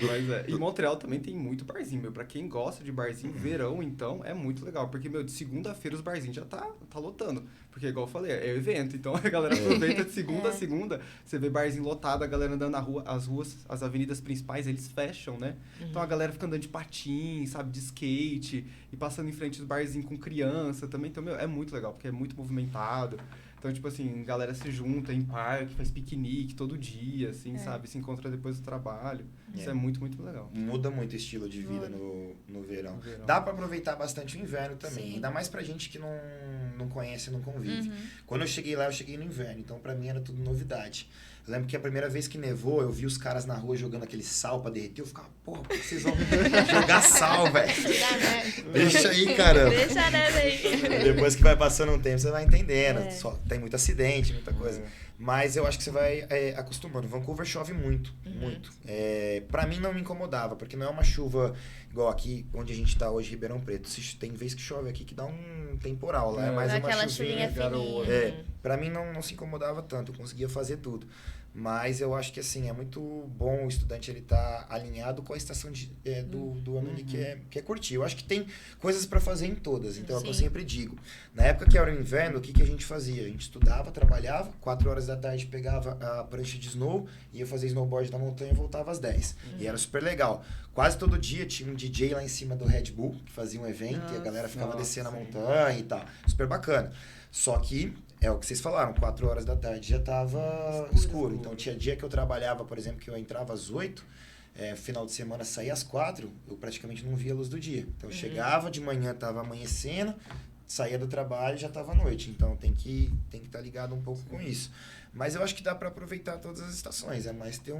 Mas E Montreal também tem muito barzinho, Pra quem gosta de barzinho, verão, então, é muito legal. Porque, de segunda-feira os barzinhos já tá lotando. Porque, igual eu falei, é evento. Então, a galera aproveita de segunda a segunda. Você vê barzinho lotado, a galera andando na rua. As ruas, as avenidas principais, eles fecham, né? Então, a galera fica andando de patins, sabe? De skate. E passando em frente dos barzinhos com criança também. Então, é muito legal, porque é muito movimentado. Então, tipo assim, galera se junta em parque, faz piquenique todo dia, assim, sabe? Se encontra depois do trabalho. Isso é muito, muito legal. Muda muito o estilo de vida no verão. Dá pra aproveitar bastante o inverno também. Ainda mais pra gente que não conhece, não convive. Quando eu cheguei lá, eu cheguei no inverno. Então, pra mim, era tudo novidade. Eu lembro que a primeira vez que nevou, eu vi os caras na rua jogando aquele sal pra derreter. Eu ficava, porra, por que vocês vão jogar sal, velho? Deixa aí, caramba. Deixa a neve aí. Depois que vai passando um tempo, você vai entendendo. Só tem muito acidente, muita coisa. Mas eu acho que você vai acostumando. Vancouver chove muito, muito. Pra mim não me incomodava, porque não é uma chuva igual aqui, onde a gente tá hoje, Ribeirão Preto. Tem vez que chove aqui que dá um temporal. Lá é mais uma Aquela chuvinha. chuvinha fininha. Pra mim não se incomodava tanto, eu conseguia fazer tudo. Mas eu acho que assim, é muito bom o estudante ele tá alinhado com a estação do ano ali que é curtir. Eu acho que tem coisas para fazer em todas, então é o que eu sempre digo. Na época que era o inverno, o que a gente fazia? A gente estudava, trabalhava, 4 horas da tarde pegava a prancha de snow, ia fazer snowboard na montanha e voltava às 10. E era super legal. Quase todo dia tinha um DJ lá em cima do Red Bull, que fazia um evento e a galera ficava descendo a montanha e tal. Super bacana. Só que É o que vocês falaram, 4 horas da tarde já tava escuro. Então tinha dia que eu trabalhava, por exemplo, que eu entrava às 8, final de semana saía às 4, eu praticamente não via a luz do dia. Então eu chegava de manhã, tava amanhecendo, saía do trabalho e já tava à noite. Então tem que estar ligado um pouco com isso. Mas eu acho que dá para aproveitar todas as estações, é mais ter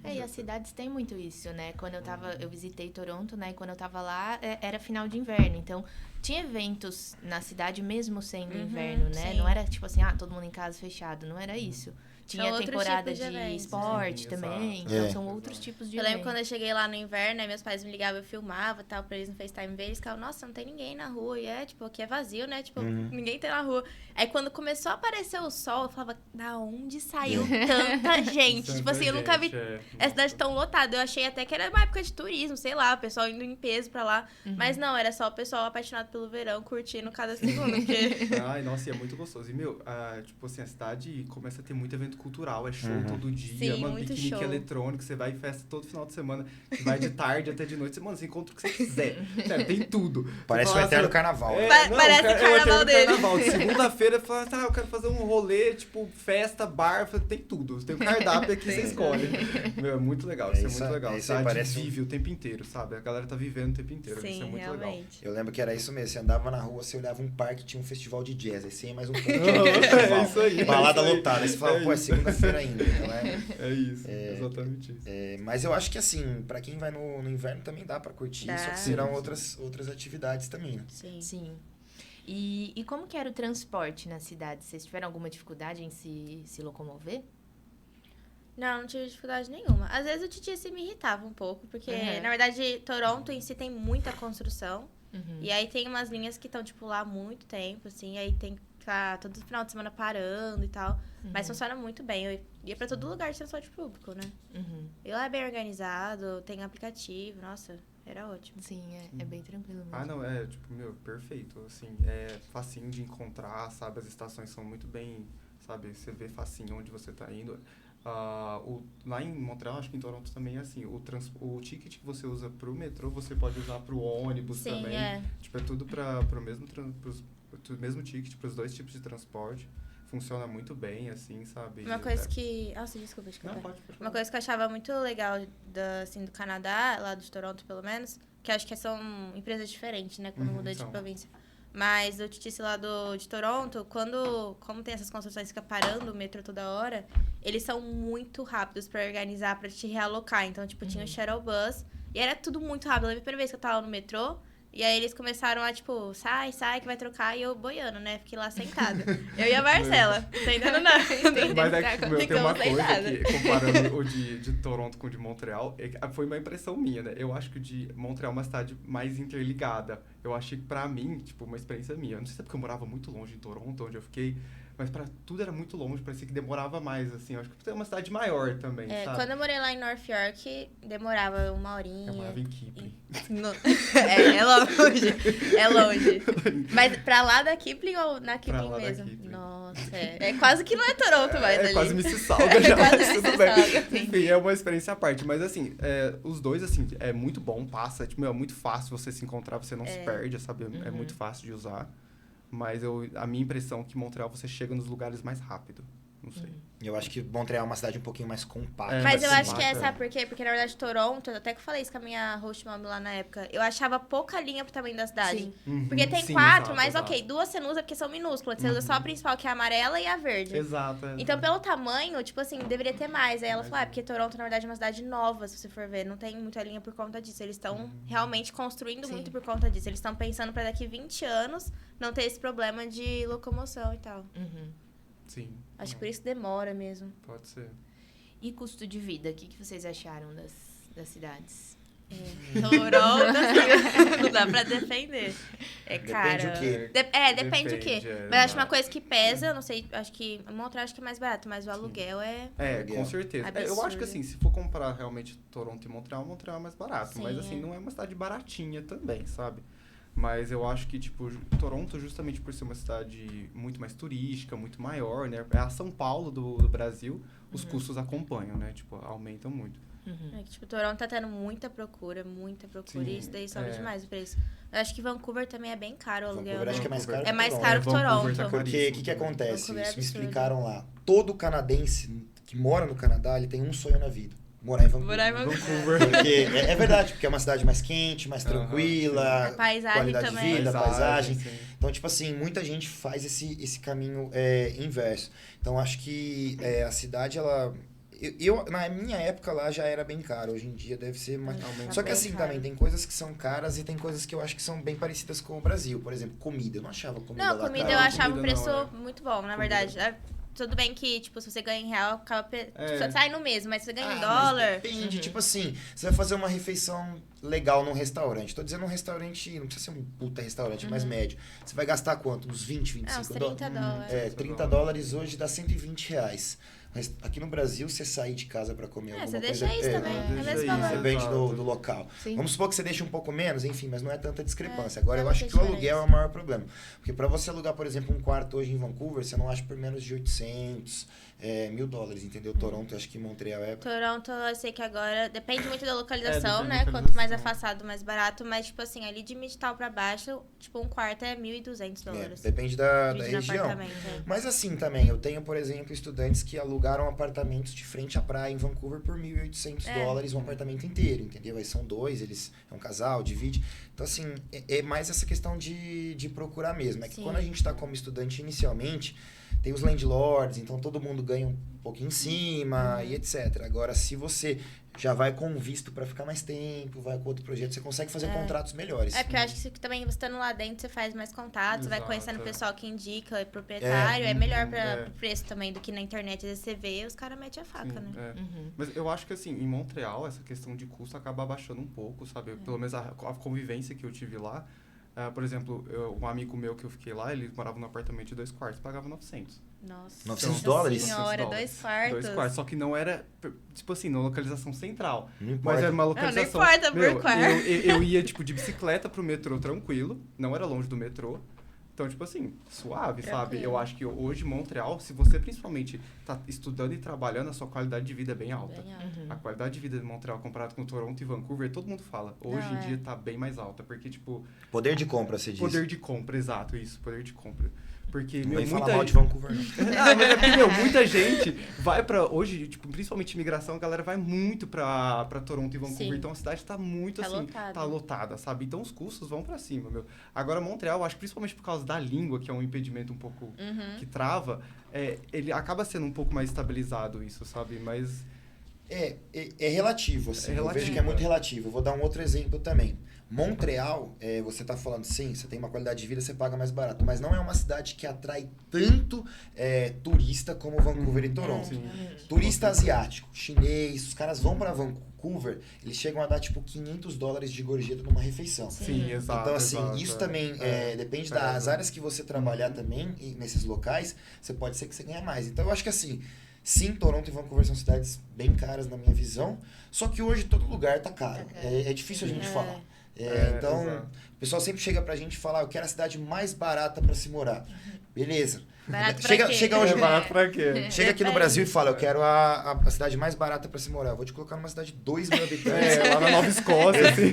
E as cidades têm muito isso, né? Quando eu visitei Toronto, né? E quando eu tava lá, era final de inverno. Então, tinha eventos na cidade mesmo sendo inverno, né? sim. Não era tipo assim, todo mundo em casa fechado. Não era isso. Tinha outros temporada tipos de de eventos. esporte Sim, também. exato. Então, são outros tipos de Eu lembro eventos. quando eu cheguei lá no inverno, aí meus pais me ligavam, eu filmava e tal, pra eles no FaceTime ver, eles ficavam, nossa, não tem ninguém na rua. E tipo, aqui é vazio, né? Tipo, ninguém tem na rua. Aí quando começou a aparecer o sol, eu falava, da onde saiu tanta gente? Tipo assim, eu nunca vi essa cidade tão lotada. Eu achei até que era uma época de turismo, sei lá, o pessoal indo em peso pra lá. Mas não, era só o pessoal apaixonado pelo verão, curtindo cada segundo. Porque... Ai, nossa, e é muito gostoso. E, tipo assim, a cidade começa a ter muito evento cultural, é show todo dia, Sim, mano, muito piquenique show. eletrônico, você vai em festa todo final de semana, você vai de tarde até de noite, mano, você encontra o que você quiser. Sério, tem tudo. Parece Você o fala eterno assim, carnaval. Parece o carnaval eterno dele. carnaval. De segunda-feira, você fala, eu quero fazer um rolê, tipo, festa, bar, tem tudo. Tem um cardápio aqui, você escolhe. Meu, é muito legal, isso é muito legal. A isso cidade parece vive o tempo inteiro, sabe? A galera tá vivendo o tempo inteiro, isso é Sim, muito legal. realmente. Eu lembro que era isso mesmo, você andava na rua, você olhava um parque, tinha um festival de jazz, aí você ia mais um pouco, É isso aí. balada é isso aí. lotada, aí você falava, pô, é segunda-feira ainda, então É isso, exatamente isso. mas eu acho que assim, pra quem vai no inverno também dá pra curtir, Dá. só que serão outras atividades também, né? Sim. Sim. E como que era o transporte na cidade? Vocês tiveram alguma dificuldade em se locomover? Não tive dificuldade nenhuma. Às vezes o Titi me irritava um pouco, porque, na verdade, Toronto em si tem muita construção. E aí tem umas linhas que estão, tipo, lá há muito tempo, assim, aí tem que ficar todo final de semana parando e tal. Mas funciona muito bem. Eu ia pra todo lugar de transporte público, né? E lá é bem organizado, tem aplicativo, nossa, era ótimo. Sim, é bem tranquilo mesmo. Ah, não, tipo, perfeito, assim, é facinho de encontrar, sabe, as estações são muito bem, sabe, você vê facinho onde você tá indo. Lá em Montreal, acho que em Toronto também é assim, o ticket que você usa pro metrô, você pode usar pro ônibus também. Tipo, é tudo pro mesmo ticket, pros dois tipos de transporte. Funciona muito bem, assim, sabe? Uma coisa que... Nossa, desculpa. Não, pode Uma coisa que eu achava muito legal do Canadá, lá de Toronto, pelo menos, que acho que são empresas diferentes, né? Quando muda de província. Mas o Titice lá de Toronto, como tem essas construções que fica parando o metrô toda hora, eles são muito rápidos pra organizar, pra te realocar. Então, tipo, tinha o shuttle bus e era tudo muito rápido. A primeira vez que eu tava no metrô, e aí eles começaram a, tipo, sai, que vai trocar, e eu boiando, né? Fiquei lá sentada. Eu e a Marcela, entendendo não. Mas é que, tem uma coisa sentada. que, comparando o de Toronto com o de Montreal, foi uma impressão minha, né? Eu acho que o de Montreal é uma cidade mais interligada. Eu achei que, pra mim, tipo, uma experiência minha. Eu não sei se é porque eu morava muito longe em Toronto, onde eu fiquei, mas pra tudo era muito longe, parecia que demorava mais, assim. Eu acho que é uma cidade maior também, sabe? Quando eu morei lá em North York, demorava 1 horinha. Eu morava em Kipling. É longe. É longe. Mas pra lá da Kipling ou na Kipling lá da mesmo? Kipling. Nossa, é quase que não é Toronto mais ali. Quase Mississauga já, Quase mas tudo Mississauga. bem. Enfim, é uma experiência à parte. Mas assim, os dois, assim, é muito bom, passa. Tipo, é muito fácil você se encontrar, você não se perde, sabe? É muito fácil de usar. Mas a minha impressão é que Montreal você chega nos lugares mais rápido. Não sei. Eu acho que Montreal é uma cidade um pouinho mais compacta. Mas eu assim, acho que sabe por quê? Porque, na verdade, Toronto, até que eu falei isso com a minha host mom lá na época, eu achava pouca linha pro tamanho da cidade. Sim. Porque tem Sim, 4, exato, mas exato. ok, 2 você não usa porque são minúsculas. Você usa só a principal, que é a amarela e a verde. Exato. Então, pelo tamanho, tipo assim, deveria ter mais. Aí ela falou, porque Toronto, na verdade, é uma cidade nova, se você for ver. Não tem muita linha por conta disso. Eles estão realmente construindo muito por conta disso. Eles estão pensando pra daqui 20 anos não ter esse problema de locomoção e tal. Sim. Acho que por isso demora mesmo. Pode ser. E custo de vida? O que vocês acharam das cidades? Toronto, assim, não dá pra defender. É caro. Depende o quê? Depende o quê. Mas acho uma coisa que pesa, eu não sei, acho que Montreal acho que é mais barato, mas o aluguel é... Com certeza. Eu Absurdo. acho que assim, se for comparar realmente Toronto e Montreal é mais barato. Sim, mas assim, não é uma cidade baratinha também, sabe? Mas eu acho que, tipo, Toronto, justamente por ser uma cidade muito mais turística, muito maior, né? É a São Paulo do Brasil, os custos acompanham, né? Tipo, aumentam muito. Uhum. É que, tipo, Toronto tá tendo muita procura, Sim, e isso daí sobe é. demais o preço. Eu acho que Vancouver também é bem caro o aluguel, Vancouver né? acho que é mais caro É mais Toronto. caro que Vancouver Toronto. tá Porque o caríssimo que acontece? Vancouver é Isso me absurdo. explicaram lá. Todo canadense que mora no Canadá, ele tem um sonho na vida. Morar em Vancouver. Morar em Vancouver. Vancouver. Porque é verdade, porque é uma cidade mais quente, mais Aham, tranquila, A paisagem qualidade também. de vida, paisagem. sim. Então, tipo assim, muita gente faz esse caminho inverso. Então, acho que a cidade, ela... na minha época lá já era bem caro. Hoje em dia deve ser mais... Tá Só que bem assim, caro. também tem coisas que são caras e tem coisas que eu acho que são bem parecidas com o Brasil. Por exemplo, comida. Eu não achava comida Não, lá comida cara. eu achava o comida preço não, muito bom, na Comida. verdade. Tudo bem que, tipo, se você ganha em real, acaba É. sai no mesmo, mas se você ganha em Mas dólar... depende, tipo assim, você vai fazer uma refeição legal num restaurante. Tô dizendo um restaurante, não precisa ser um puta restaurante, mas médio. Você vai gastar quanto? Uns 20, 25 uns 30 dólares. 30 dólares hoje dá 120 reais. Mas aqui no Brasil, você sair de casa pra comer alguma você coisa... deixa isso também, é mesmo isso, valor. Depende Exato. do local. Sim. Vamos supor que você deixe um pouco menos, enfim, mas não é tanta discrepância. Agora, não eu acho tem que o diferença. aluguel é o maior problema. Porque pra você alugar, por exemplo, um quarto hoje em Vancouver, você não acha por menos de 800, $1.000, entendeu? Toronto, acho que Montreal é... Toronto, eu sei que agora... Depende muito da localização, depende da né? localização. Quanto mais afastado, mais barato. Mas, tipo assim, ali de Midtown pra baixo, tipo, um quarto é $1.200. Depende da Dividindo região. apartamento, é. Mas assim também, eu tenho, por exemplo, estudantes que alugaram apartamentos de frente à praia em Vancouver por $1.800, um apartamento inteiro, entendeu? Aí são dois, é um casal, divide. Então, assim, é mais essa questão de procurar mesmo. É que Sim. quando a gente está como estudante inicialmente, tem os landlords, então todo mundo ganha um pouquinho em cima e etc. Agora, se você já vai com um visto para ficar mais tempo, vai com outro projeto, você consegue fazer contratos melhores. É, porque eu acho que também você estando lá dentro, você faz mais contatos, vai Exato, conhecendo o é. pessoal que indica, é proprietário, é melhor pro preço também do que na internet. Às vezes você vê, os caras metem a faca, né? Uhum. Mas eu acho que, assim, em Montreal, essa questão de custo acaba abaixando um pouco, sabe? Pelo menos a convivência que eu tive lá. Por exemplo, um amigo meu que eu fiquei lá, ele morava num apartamento de 2 quartos, pagava 900. Nossa. $900? Senhora, 900 2 quartos. 2 quartos, só que não era, tipo assim, na localização central. Não importa. Mas era uma localização... Não importa por quarto. Eu ia, tipo, de bicicleta pro metrô tranquilo, não era longe do metrô. Então, tipo assim, suave, sabe? Tranquilo. Eu acho que hoje, Montreal, se você principalmente tá estudando e trabalhando, a sua qualidade de vida é bem alta. Bem alto. Uhum. A qualidade de vida de Montreal comparado com Toronto e Vancouver, todo mundo fala. Hoje Não, em dia tá bem mais alta, porque, tipo... Poder de compra, você diz. Poder de compra, exato, isso, poder de compra. Porque, Não meu, vem falar muita... mal de Vancouver, não. Ah, mas é porque, meu, muita gente vai pra... Hoje, tipo, principalmente imigração, a galera vai muito pra Toronto e Vancouver. Sim. Então, a cidade tá muito, Tá assim... lotada. Tá lotada, sabe? Então, os custos vão pra cima, meu. Agora, Montreal, acho que principalmente por causa da língua, que é um impedimento um pouco... que trava, ele acaba sendo um pouco mais estabilizado isso, sabe? Mas... É relativo, assim. É Eu vejo que é relativo, muito é. relativo. Eu vou dar um outro exemplo também. Montreal, você tá falando, sim, você tem uma qualidade de vida, você paga mais barato. Mas não é uma cidade que atrai tanto turista como Vancouver e Toronto. Sim. Turista asiático, chinês, os caras vão pra Vancouver, eles chegam a dar tipo $500 de gorjeta numa refeição. Sim, exato. Então, assim, exato, isso é. também depende das áreas que você trabalhar também, e nesses locais, você pode ser que você ganhe mais. Então, eu acho que assim, sim, Toronto e Vancouver são cidades bem caras na minha visão, só que hoje todo lugar tá caro. É difícil a gente falar. Então, exato. o pessoal sempre chega pra gente e fala, eu quero a cidade mais barata pra se morar. Beleza. Barato pra Chega, quê? chega hoje, Barato pra quê? chega aqui no Brasil e fala, eu quero a cidade mais barata pra se morar. Eu vou te colocar numa cidade de 2 mil habitantes. Lá na Nova Escócia, assim.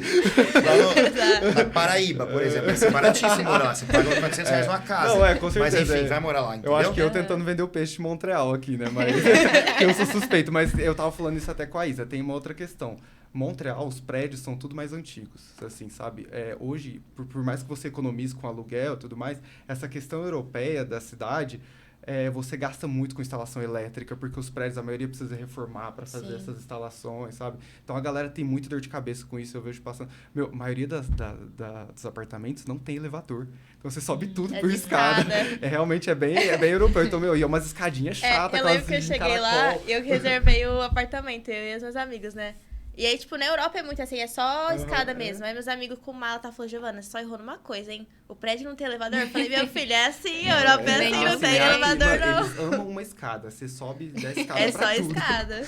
Lá na Paraíba, por exemplo. Vai ser baratíssimo morar. Você paga R$400 uma casa. Não, com Mas certeza, enfim, vai morar lá, entendeu? Eu acho que eu tentando vender o peixe de Montreal aqui, né? Mas eu sou suspeito, mas eu tava falando isso até com a Isa. Tem uma outra questão. Montreal, os prédios são tudo mais antigos, assim, sabe? Hoje, por mais que você economize com aluguel e tudo mais, essa questão europeia da cidade, você gasta muito com instalação elétrica, porque os prédios, a maioria precisa reformar para fazer Sim. essas instalações, sabe? Então, a galera tem muita dor de cabeça com isso, eu vejo passando... a maioria dos apartamentos não tem elevador. Então, você sobe tudo por de escada. escada. Realmente é bem europeu. Então, e é umas escadinhas chatas. Eu lembro que eu aquelas em cheguei lá, caracol. eu reservei o apartamento, eu e os meus amigos, né? E aí, tipo, na Europa é muito assim, é só escada mesmo. Aí meus amigos com mala tá falando, Giovana, você só errou numa coisa, hein? O prédio não tem elevador? Eu falei, meu filho, é assim, a Europa é assim, não tem elevador, mano, não. Eles amam uma escada. Você sobe 10 escadas É pra só tudo. escada.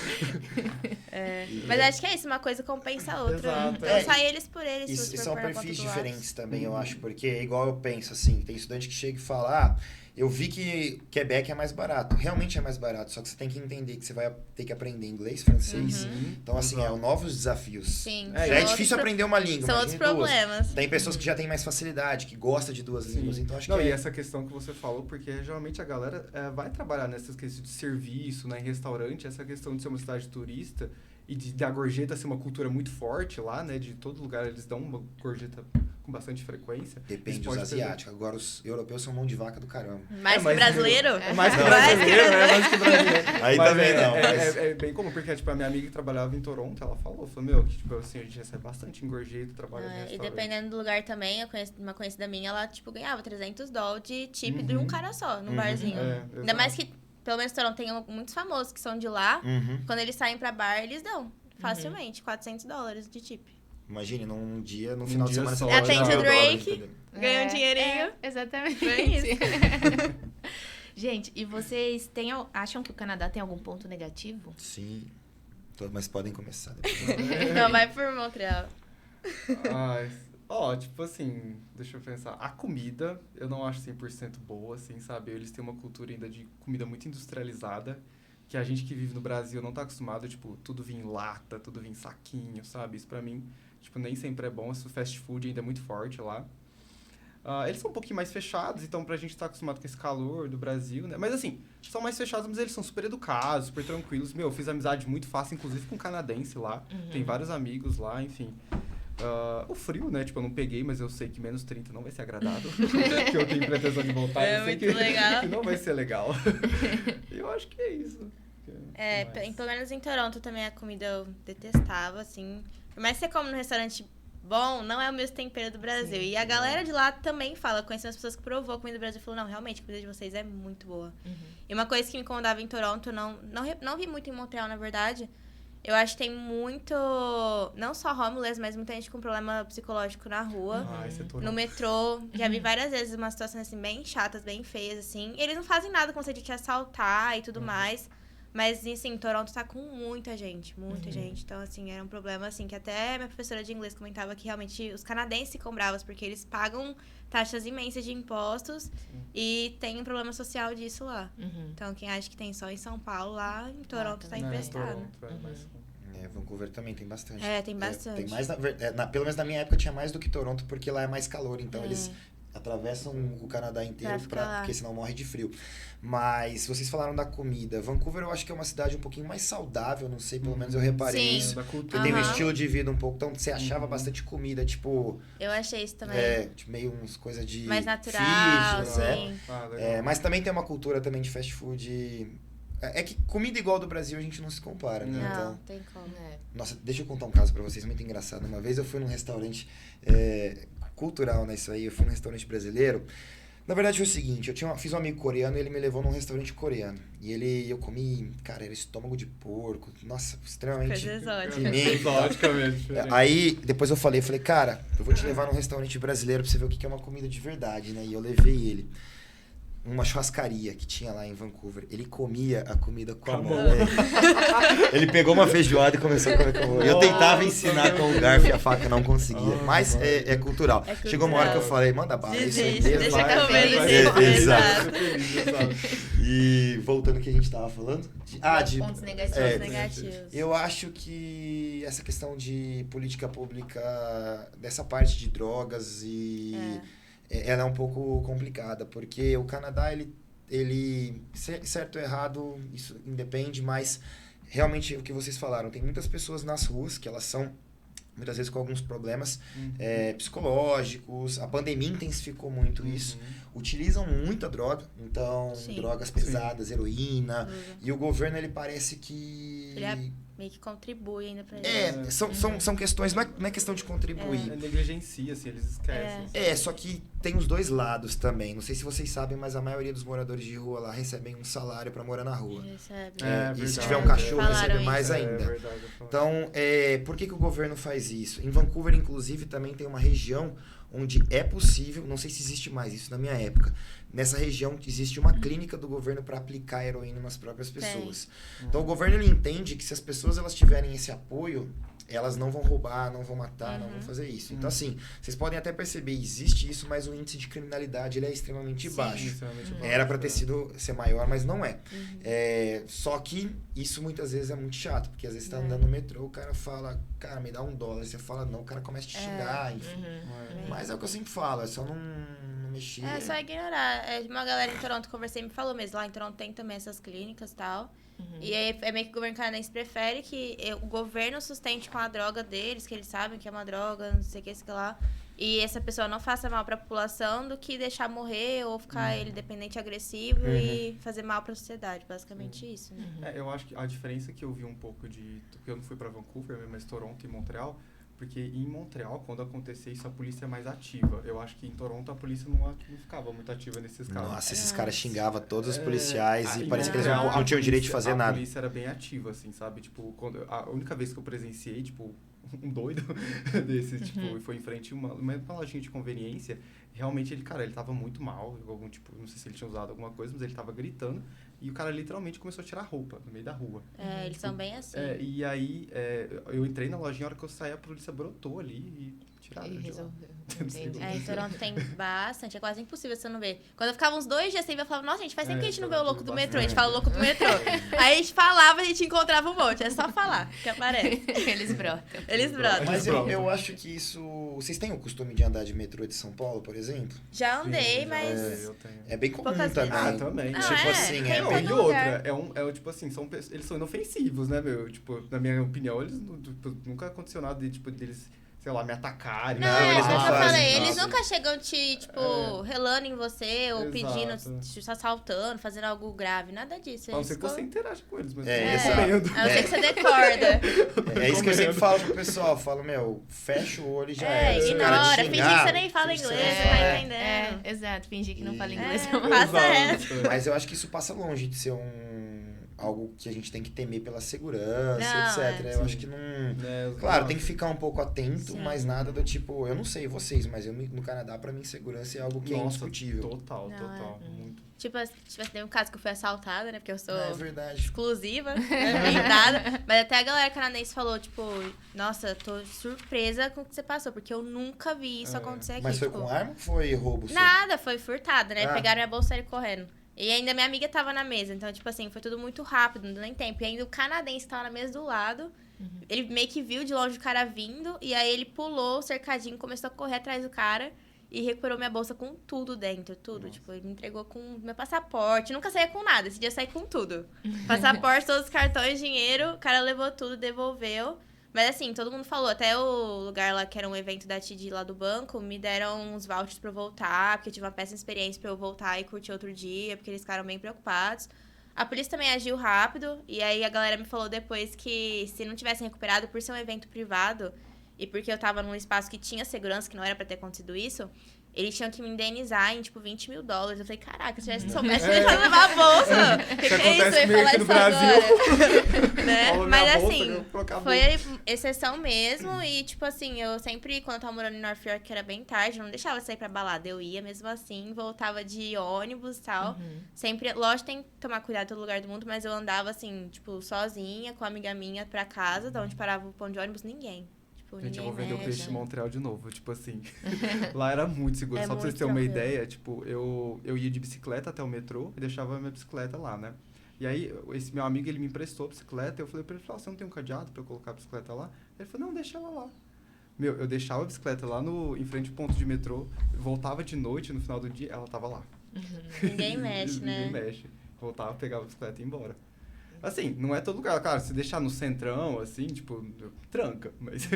Mas acho que é isso, uma coisa compensa a outra. Exato, Então é. sai eles por eles, se E você for são pôr na ponta perfis do lápis. diferentes também, eu acho, porque é igual eu penso, assim, tem estudante que chega e fala, Eu vi que Quebec é mais barato. Realmente é mais barato. Só que você tem que entender que você vai ter que aprender inglês, francês. Então, assim, novos desafios. Sim. Já é difícil aprender uma língua. São outros imagine duas. problemas. Tem pessoas que já têm mais facilidade, que gostam de duas línguas. Então, acho Não, que e essa questão que você falou, porque geralmente a galera vai trabalhar nessas questões de serviço, né, em restaurante, essa questão de ser uma cidade turista e da gorjeta ser uma cultura muito forte lá, né, de todo lugar eles dão uma gorjeta com bastante frequência. Depende Isso dos pode asiáticos. Agora, os europeus são mão de vaca do caramba. Mais que brasileiro? Mais que Não, brasileiro, mais que brasileiro. Aí Mas também não, mas- É bem comum, porque tipo, a minha amiga que trabalhava em Toronto, ela falou, meu, que tipo, assim, a gente recebe bastante em gorjeta, trabalha em E restaurante. dependendo do lugar também, uma conhecida minha, ela, tipo, ganhava $300 de tip de um cara só, num barzinho. Ainda exato. mais que, pelo menos, Toronto tem muitos famosos que são de lá. Quando eles saem pra bar, eles dão facilmente $400 de tip. Imagine, num dia, no Um final de dia semana, só, você pode Atende ganhar o $1.000, Drake. entendeu? Ganha um dinheirinho. Exatamente. Bem isso. Gente, e vocês acham que o Canadá tem algum ponto negativo? Sim. Mas podem começar depois. Não, vai por Montreal. Tipo assim, deixa eu pensar. A comida, eu não acho 100% boa, assim, sabe? Eles têm uma cultura ainda de comida muito industrializada, que a gente que vive no Brasil não tá acostumado, tipo, tudo vir em lata, tudo vir em saquinho, sabe? Isso pra mim, tipo, nem sempre é bom. Esse fast food ainda é muito forte lá. Eles são um pouquinho mais fechados, então pra gente tá acostumado com esse calor do Brasil, né? Mas assim, são mais fechados, mas eles são super educados, super tranquilos. Meu, eu fiz amizade muito fácil, inclusive com um canadense lá. Tem vários amigos lá, enfim. O frio, né? Tipo, eu não peguei, mas eu sei que menos 30 não vai ser agradável. Que eu tenho pretensão de voltar. É eu sei muito legal. que não vai ser legal. Eu acho que é isso. Pelo menos em Toronto também a comida eu detestava, assim. Por mais que você come num restaurante bom, não é o mesmo tempero do Brasil. E a galera de lá também fala, conhecendo as pessoas que provou a comida do Brasil, falou, não, realmente, a comida de vocês é muito boa. E uma coisa que me incomodava em Toronto, não vi muito em Montreal, na verdade, eu acho que tem muito, não só homeless, mas muita gente com problema psicológico na rua. Esse é Toronto. No metrô, já vi várias vezes umas situações assim, bem chatas, bem feias, assim. Eles não fazem nada com você de te assaltar e tudo mais. Mas, assim, Toronto tá com muita gente. Então, assim, era um problema, assim, que até minha professora de inglês comentava que realmente os canadenses ficam bravos porque eles pagam taxas imensas de impostos e tem um problema social disso lá. Então, quem acha que tem só em São Paulo, lá em Toronto tá emprestado. Vancouver também tem bastante. Tem bastante. Tem mais, pelo menos na minha época tinha mais do que Toronto, porque lá é mais calor. Então, eles atravessam o Canadá inteiro, porque senão morre de frio. Mas vocês falaram da comida. Vancouver eu acho que é uma cidade um pouquinho mais saudável, não sei, pelo menos eu reparei isso. Porque tem um estilo de vida um pouco, então você achava bastante comida, tipo... Eu achei isso também. Tipo, meio uns coisas de... mais natural, fitness, sim. mas também tem uma cultura também de fast food... É que comida igual do Brasil a gente não se compara, né? Não, Então, tem como. nossa, deixa eu contar um caso pra vocês, muito engraçado. Uma vez eu fui num restaurante cultural, né? Isso aí, eu fui num restaurante brasileiro. Na verdade foi o seguinte, fiz um amigo coreano e ele me levou num restaurante coreano. E eu comi, cara, era estômago de porco. Nossa, extremamente Exótica mesmo. Aí, depois eu falei, cara, eu vou te levar num restaurante brasileiro pra você ver o que é uma comida de verdade, né? E eu levei ele. Uma churrascaria que tinha lá em Vancouver. Ele comia a comida com a mão. Ele pegou uma feijoada e começou a comer com a mão. Eu tentava ensinar com o garfo e a faca, não conseguia. Mas é cultural. Chegou uma hora que eu falei, manda bala. Desiste, isso aí deixa vai, que eu vejo vai. isso. Exato. E voltando ao que a gente tava falando. De pontos negativos. Negativos. Eu acho que essa questão de política pública, dessa parte de drogas ela é um pouco complicada, porque o Canadá, ele certo ou errado, isso independe, mas realmente o que vocês falaram, tem muitas pessoas nas ruas que elas são muitas vezes com alguns problemas psicológicos, a pandemia intensificou muito isso, utilizam muita droga, então drogas pesadas, heroína, e o governo ele parece que... meio que contribui ainda pra eles. São questões, não é questão de contribuir. Negligencia, assim, eles esquecem. Só que tem os dois lados também. Não sei se vocês sabem, mas a maioria dos moradores de rua lá recebem um salário pra morar na rua. E se tiver um cachorro, recebe mais ainda. Então, por que o governo faz isso? Em Vancouver, inclusive, também tem uma região onde é possível, não sei se existe mais isso na minha época, nessa região existe uma clínica do governo para aplicar heroína nas próprias pessoas. Então o governo ele entende que se as pessoas elas tiverem esse apoio, elas não vão roubar, não vão matar, não vão fazer isso. Então, assim, vocês podem até perceber, existe isso, mas o índice de criminalidade ele é extremamente baixo. Extremamente baixo, Era para ter ser maior, mas não é. Só que isso muitas vezes é muito chato, porque às vezes você tá andando no metrô, o cara fala, cara, me dá $1. Você fala, não, o cara começa a te xingar, enfim. Mas é o que eu sempre falo, é só não mexer. É só ignorar. Uma galera em Toronto, conversei, me falou mesmo, lá em Toronto tem também essas clínicas e tal. E aí é meio que o governo canadense prefere que o governo sustente com a droga deles, que eles sabem que é uma droga, não sei o que, sei lá. E essa pessoa não faça mal pra população do que deixar morrer ou ficar ele dependente agressivo e fazer mal pra sociedade. Basicamente isso, né? Eu acho que a diferença que eu vi um pouco porque eu não fui pra Vancouver, mas Toronto e Montreal, porque em Montreal, quando acontecia isso, a polícia é mais ativa. Eu acho que em Toronto a polícia não ficava muito ativa nesses casos. Nossa, esses caras xingavam todos os policiais e parecia que eles Montreal, não tinham direito de fazer nada. A polícia era bem ativa, assim, sabe? Tipo, a única vez que eu presenciei, tipo, um doido desses, tipo, foi em frente a uma lojinha de conveniência. Realmente, ele tava muito mal, algum tipo, não sei se ele tinha usado alguma coisa, mas ele tava gritando. E o cara literalmente começou a tirar roupa no meio da rua. Eles são bem assim. E aí, eu entrei na lojinha, a hora que eu saí, a polícia brotou ali e tiraram ele de lá. Em Toronto tem bastante, é quase impossível você não ver. Quando eu ficava uns 2 dias sem ver, eu falava, nossa, gente, faz tempo que a gente não vê o louco do metrô. A gente fala o louco do metrô. Aí a gente falava, a gente encontrava um monte. É só falar que aparece. Eles brotam. Eles brotam. Mas eu acho que isso... Vocês têm o costume de andar de metrô de São Paulo, por exemplo? Já andei, mas... Eu tenho. É bem comum Poucas também. vezes. Também. Não, Tipo assim, tem é todo bem... E lugar. outra, tipo assim, eles são inofensivos, né, meu? Tipo, na minha opinião, eles nunca aconteceu nada de, tipo, deles, sei lá, me atacarem. Não, Não, eles é não o que eu fazem, falei. não. Eles nunca chegam relando em você ou Exato. pedindo, te assaltando, fazendo algo grave. Nada disso. A não Eles ser que você ficam- interage com eles, mas exato. comendo. A não ser que você decorda. É isso que eu sempre falo pro pessoal. Eu falo, meu, fecha o olho e já era. Se o cara te Ignora. Finge que xingar, você nem fala finge que inglês, você você não tá fala. entendendo. Exato. Fingir que não fala E- inglês. Passa essa. Mas eu acho que isso passa longe de ser algo que a gente tem que temer pela segurança, Não, etc. Eu Sim. acho que não... Claro, tem que ficar um pouco atento, Sim. mas nada do tipo... Eu não sei vocês, mas no Canadá, pra mim, segurança é algo que é indiscutível. Total, Não, total. Muito. Tipo, teve um caso que eu fui assaltada, né? Porque eu sou É verdade. exclusiva, né, blindada. Mas até a galera canadense falou, tipo, nossa, tô surpresa com o que você passou, porque eu nunca vi isso acontecer aqui. Mas foi tipo, com arma ou foi roubo? seu? Nada, foi furtada, né? Ah. Pegaram minha bolsa e saíram correndo. E ainda minha amiga tava na mesa, então, tipo assim, foi tudo muito rápido, não deu nem tempo. E ainda o canadense tava na mesa do lado, ele meio que viu de longe o cara vindo, e aí ele pulou o cercadinho, começou a correr atrás do cara e recuperou minha bolsa com tudo dentro, tudo. Tipo, ele me entregou com meu passaporte, nunca saía com nada, esse dia eu saí com tudo. Passaporte, todos os cartões, dinheiro, o cara levou tudo, devolveu. Mas assim, todo mundo falou, até o lugar lá que era um evento da TD lá do banco, me deram uns vouchers pra eu voltar, porque eu tive uma péssima experiência pra eu voltar e curtir outro dia, porque eles ficaram bem preocupados. A polícia também agiu rápido, e aí a galera me falou depois que se não tivessem recuperado por ser um evento privado, e porque eu tava num espaço que tinha segurança, que não era pra ter acontecido isso, eles tinham que me indenizar em, tipo, $20 mil. Eu falei, caraca, se tivesse soubesse, eu ia levar a bolsa. Que é isso? acontece Eu ia comigo falar aqui no isso Brasil. agora. Né? Fala minha Mas bolsa, assim, eu colocar a foi bolsa. exceção mesmo. E, tipo assim, eu sempre, quando eu tava morando em North York, que era bem tarde, eu não deixava de sair pra balada. Eu ia mesmo assim, voltava de ônibus e tal. Sempre, lógico, tem que tomar cuidado em todo lugar do mundo, mas eu andava assim, tipo, sozinha, com uma amiga minha pra casa, de onde parava o pão de ônibus, ninguém. Tipo, Gente, eu ninguém vou vender o mexe. peixe de Montreal de novo, tipo assim. Lá era muito seguro. É Só pra vocês muito terem uma tranquilo. ideia, tipo, eu ia de bicicleta até o metrô e deixava a minha bicicleta lá, né? E aí, esse meu amigo, ele me emprestou a bicicleta, eu falei pra ele, você não tem um cadeado pra eu colocar a bicicleta lá? Ele falou, não, deixa ela lá. Meu, eu deixava a bicicleta lá em frente ao ponto de metrô, voltava de noite, no final do dia, ela tava lá. Ninguém mexe, né? Ninguém mexe. Voltava, pegava a bicicleta e ia embora. Assim, não é todo lugar. Claro, se deixar no centrão, assim, tipo, tranca. Mas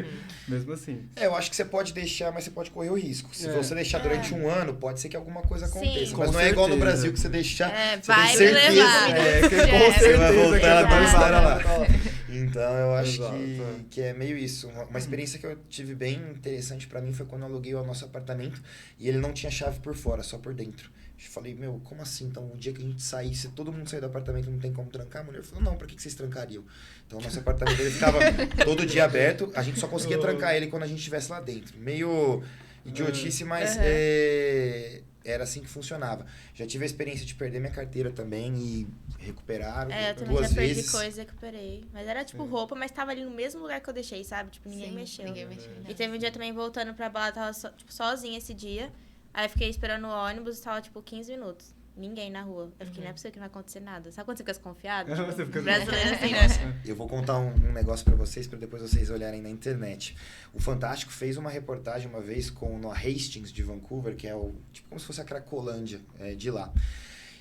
mesmo assim. Eu acho que você pode deixar, mas você pode correr o risco. Se É. você deixar durante um ano, pode ser que alguma coisa Sim. aconteça. Com Mas não é igual no certeza. Brasil que você deixar, você vai tem me certeza. levar. É, que com Você Você vai certeza voltar que na vai história lá. estar lá. Então, eu acho Exato. que é meio isso. Uma experiência que eu tive bem interessante pra mim foi quando eu aluguei o nosso apartamento e ele não tinha chave por fora, só por dentro. Eu falei, meu, como assim? Então, o dia que a gente sair, se todo mundo sair do apartamento, não tem como trancar? A mulher falou, não, pra que vocês trancariam? Então, o nosso apartamento ele ficava todo dia aberto, a gente só conseguia trancar ele quando a gente estivesse lá dentro. Meio idiotice, mas é era assim que funcionava. Já tive a experiência de perder minha carteira também e recuperar Eu também duas já perdi vezes. coisa e recuperei. Mas era tipo roupa, mas tava ali no mesmo lugar que eu deixei, sabe? Tipo, ninguém Sim, mexeu. Ninguém mexeu em E nada. teve um dia também voltando pra balada, tava tipo, sozinha esse dia. Aí eu fiquei esperando o ônibus e tava tipo 15 minutos. Ninguém na rua. Eu fiquei, não é possível que não vai acontecer nada. Sabe quando você fica desconfiado? Você Tipo, fica brasileiro assim, né? Eu vou contar um negócio pra vocês, pra depois vocês olharem na internet. O Fantástico fez uma reportagem uma vez com o Noah Hastings de Vancouver, que é o tipo como se fosse a Cracolândia de lá.